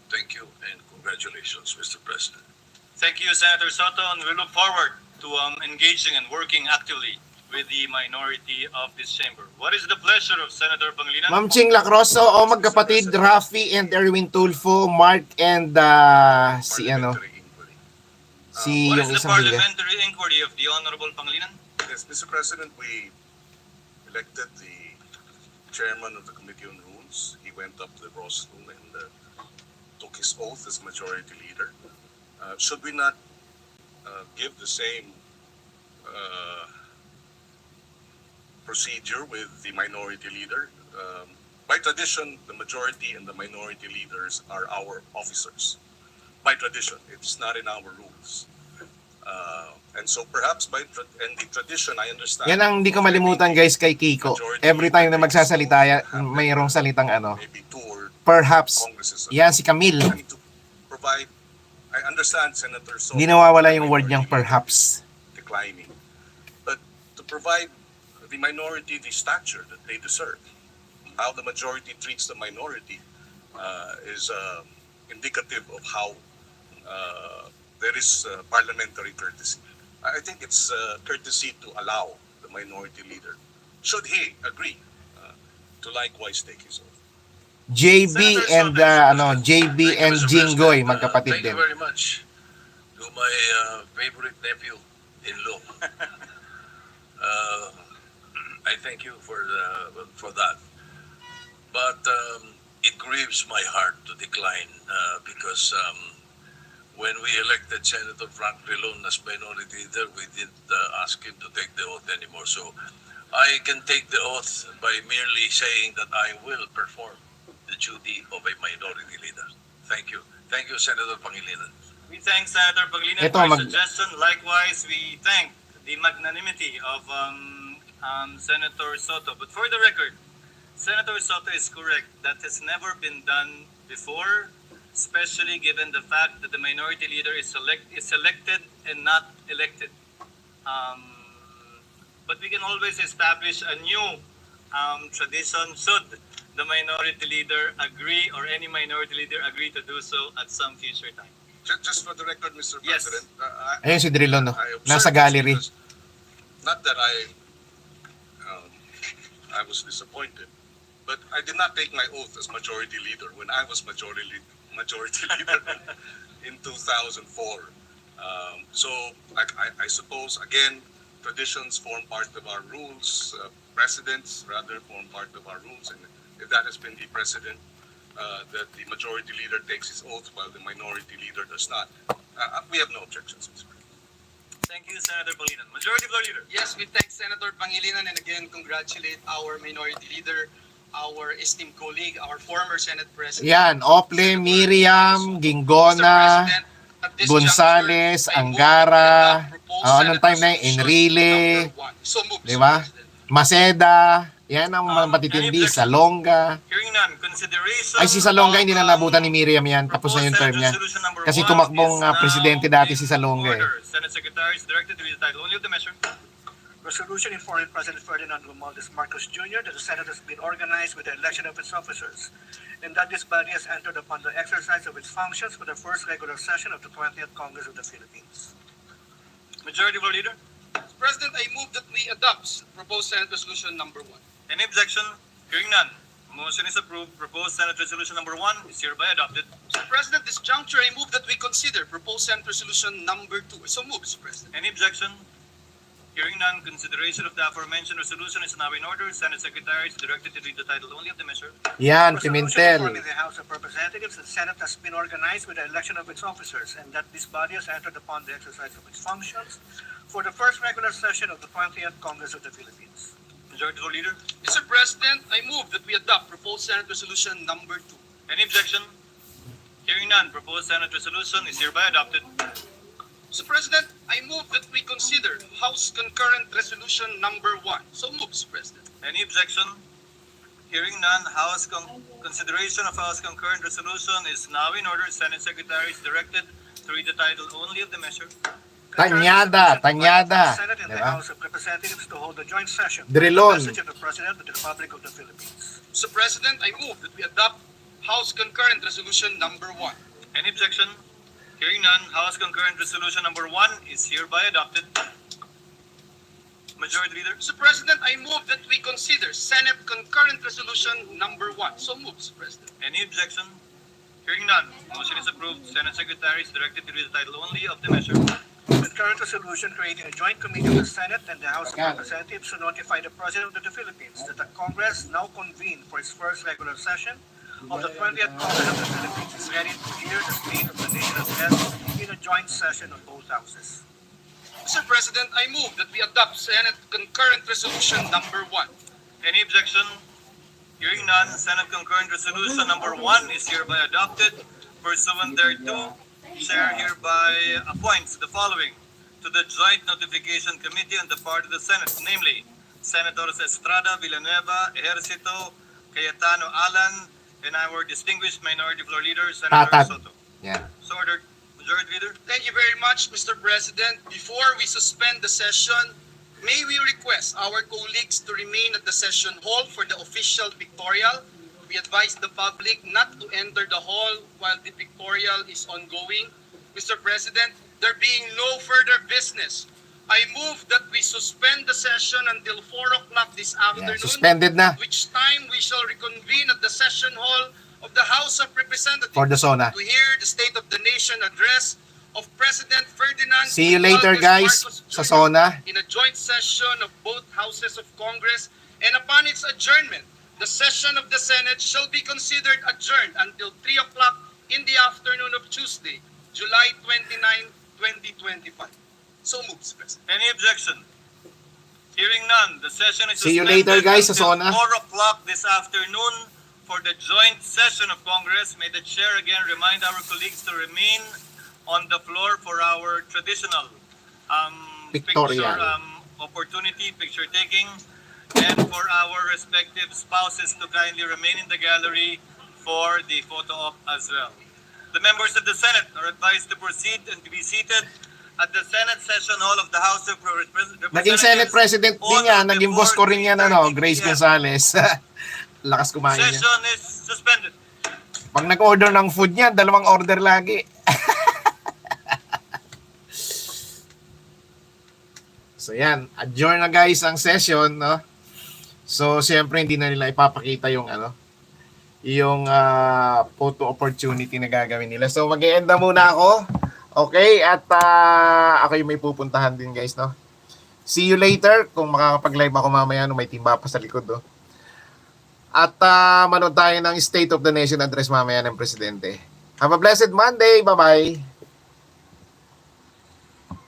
Speaker 13: Thank you and congratulations, Mr. President.
Speaker 11: Thank you, Senator Soto, and we look forward to engaging and working actively with the minority of this chamber. What is the pleasure of Senator Pangilinan?
Speaker 2: Ma'am Ching Lacrosse, o magkapatid Rafi and Erwin Tulfo, Mark and si ano, si
Speaker 11: What
Speaker 2: yung
Speaker 11: is the
Speaker 2: isang biga.
Speaker 11: parliamentary inquiry of the Honorable Pangilinan?
Speaker 9: Yes, Mr. President, we elected the chairman of the Committee on Rules. He went up to the rostrum and took his oath as majority leader. Should we not give the same procedure with the minority leader? By tradition, the majority and the minority leaders are our officers. By tradition, it's not in our rules. And so perhaps by the tradition, I understand.
Speaker 2: Yan ang hindi ko malimutan, guys, kay Kiko. Every time na magsasalita, mayroong salitang ano,
Speaker 9: maybe two or
Speaker 2: perhaps.
Speaker 9: congresses.
Speaker 2: Yan si Camille.
Speaker 9: To provide, I understand Senator Soto.
Speaker 2: Hindi nawawala yung word niyang perhaps.
Speaker 9: Declining. But to provide the minority the stature that they deserve, how the majority treats the minority is indicative of how there is parliamentary courtesy. I think it's courtesy to allow the minority leader, should he agree, to likewise take his oath.
Speaker 2: JB and JB and Jinggoy, magkapatid din.
Speaker 13: Thank you very much to my favorite nephew-in-law. I thank you for that. But it grieves my heart to decline because when we elected Senator Frank Rilon as minority leader, we didn't ask him to take the oath anymore. So I can take the oath by merely saying that I will perform the duty of a minority leader. Thank you. Thank you, Senator Pangilinan.
Speaker 11: We thank Senator Pangilinan
Speaker 2: Ito,
Speaker 11: for his suggestion. Likewise, we thank the magnanimity of Senator Soto. But for the record, Senator Soto is correct. That has never been done before, especially given the fact that the minority leader is elected and not elected. But we can always establish a new tradition should the minority leader agree or any minority leader agree to do so at some future time.
Speaker 9: Just for the record, Mr.
Speaker 11: Yes.
Speaker 9: President,
Speaker 2: Ayun si Drilon, no?
Speaker 9: I observed
Speaker 2: Nasa
Speaker 9: this
Speaker 2: gallery.
Speaker 9: because not that I was disappointed, but I did not take my oath as majority leader when I was majority leader in 2004. So I suppose, again, traditions form part of our rules, precedents rather form part of our rules, and if that has been the precedent, that the majority leader takes his oath while the minority leader does not, we have no objections.
Speaker 11: Thank you, Senator Pangilinan. Majority Floor Leader.
Speaker 1: Yes, we thank Senator Pangilinan and again congratulate our minority leader, our esteemed colleague, our former Senate President.
Speaker 2: Yan, Ople, Miriam, Gingona, Gonzales, Angara, anong time na yun? Enrile, di ba? Maceda, yan ang matitindi, Salonga.
Speaker 11: Hearing none, consideration
Speaker 2: Ay, si Salonga hindi na nabutan ni Miriam yan, tapos na yung term niya. Kasi tumakbong presidente dati si Salonga eh.
Speaker 11: Senate Secretary is directed to read the title only of the measure.
Speaker 5: Resolution informing President Ferdinand Romualdez Marcos Jr. that the Senate has been organized with the election of its officers, and that this body has entered upon the exercise of its functions for the first regular session of the 20th Congress of the Philippines.
Speaker 11: Majority Floor Leader.
Speaker 1: Mr. President, I move that we adopt proposed Senate Resolution number 1.
Speaker 11: Any objection? Hearing none. Motion is approved. Proposed Senate Resolution number 1 is hereby adopted.
Speaker 1: Mr. President, this juncture, I move that we consider proposed Senate Resolution number 2. So move, Mr. President.
Speaker 11: Any objection? Hearing none, consideration of the aforementioned resolution is now in order. Senate Secretary is directed to read the title only of the measure.
Speaker 2: Yan,
Speaker 5: Resolution
Speaker 2: Pimentel.
Speaker 5: informing the House of Representatives that the Senate has been organized with the election of its officers, and that this body has entered upon the exercise of its functions for the first regular session of the 20th Congress of the Philippines.
Speaker 11: Majority Floor Leader.
Speaker 1: Mr. President, I move that we adopt proposed Senate Resolution number 2.
Speaker 11: Any objection? Hearing none, proposed Senate resolution is hereby adopted.
Speaker 1: Mr. President, I move that we consider House Concurrent Resolution number 1. So move, Mr. President.
Speaker 11: Any objection? Hearing none, consideration of House Concurrent Resolution is now in order. Senate Secretary is directed to read the title only of the measure.
Speaker 2: Tanyada, Tanyada.
Speaker 5: Senate and the
Speaker 2: Diba?
Speaker 5: House of Representatives to hold a joint session.
Speaker 2: Drilon.
Speaker 5: The message of the President of the Republic of the Philippines.
Speaker 1: Mr. President, I move that we adopt House Concurrent Resolution number 1.
Speaker 11: Any objection? Hearing none, House Concurrent Resolution number 1 is hereby adopted. Majority Leader.
Speaker 1: Mr. President, I move that we consider Senate Concurrent Resolution number 1. So move, Mr. President.
Speaker 11: Any objection? Hearing none, motion is approved. Senate Secretary is directed to read the title only of the measure.
Speaker 5: The current resolution creating a joint committee of the Senate and the House of Representatives to notify the President of the Philippines that the Congress now convened for its first regular session of the 20th Congress of the Philippines is ready to hear the state of the nation address in a joint session of both houses.
Speaker 1: Mr. President, I move that we adopt Senate Concurrent Resolution number 1.
Speaker 11: Any objection? Hearing none, Senate Concurrent Resolution number 1 is hereby adopted. Pursuant thereto, Chair hereby appoints the following to the Joint Notification Committee on the part of the Senate, namely Senators Estrada, Villanueva, Ejercito, Cayetano, Alan, and our distinguished Minority Floor Leader, Senator
Speaker 2: Tatat.
Speaker 11: Soto.
Speaker 2: Yeah.
Speaker 11: So ordered. Majority Leader.
Speaker 1: Thank you very much, Mr. President. Before we suspend the session, may we request our colleagues to remain at the session hall for the official pictorial. We advise the public not to enter the hall while the pictorial is ongoing. Mr. President, there being no further business, I move that we suspend the session until 4 o'clock this afternoon,
Speaker 2: suspended na.
Speaker 1: at which time we shall reconvene at the session hall of the House of Representatives
Speaker 2: For the SONA.
Speaker 1: to hear the State of the Nation address of President Ferdinand
Speaker 2: See you later,
Speaker 1: Romualdez
Speaker 2: guys,
Speaker 1: Marcos
Speaker 2: sa
Speaker 1: Jr.
Speaker 2: SONA.
Speaker 1: in a joint session of both houses of Congress, and upon its adjournment, the session of the Senate shall be considered adjourned until 3 o'clock in the afternoon of Tuesday, July 29, 2025. So moves, President.
Speaker 11: Any objection? Hearing none, the session is
Speaker 2: See you
Speaker 11: suspended
Speaker 2: later, guys, sa
Speaker 11: until
Speaker 2: SONA.
Speaker 11: 4 o'clock this afternoon for the joint session of Congress. May the Chair again remind our colleagues to remain on the floor for our traditional
Speaker 2: Pictorial.
Speaker 11: picture opportunity, picture taking, and for our respective spouses to kindly remain in the gallery for the photo op as well. The members of the Senate are advised to proceed and to be seated at the Senate Session Hall of the House of Representatives.
Speaker 2: Naging Senate President din yan, naging boss ko rin yan, Grace Gonzales. Lakas kumain niya.
Speaker 11: Session is suspended.
Speaker 2: Pag nag-order ng food niya, 2 order lagi. So yan, adjourn na guys ang session, no? So, siyempre, hindi na nila ipapakita yung photo opportunity na gagawin nila. So, mag-e-end na muna ako. Okay? At ako yung may pupuntahan din, guys, no? See you later kung makakapag-live ako mamaya no, may timba pa sa likod, no? At manood tayo ng State of the Nation address mamaya ng Presidente. Have a blessed Monday. Bye-bye.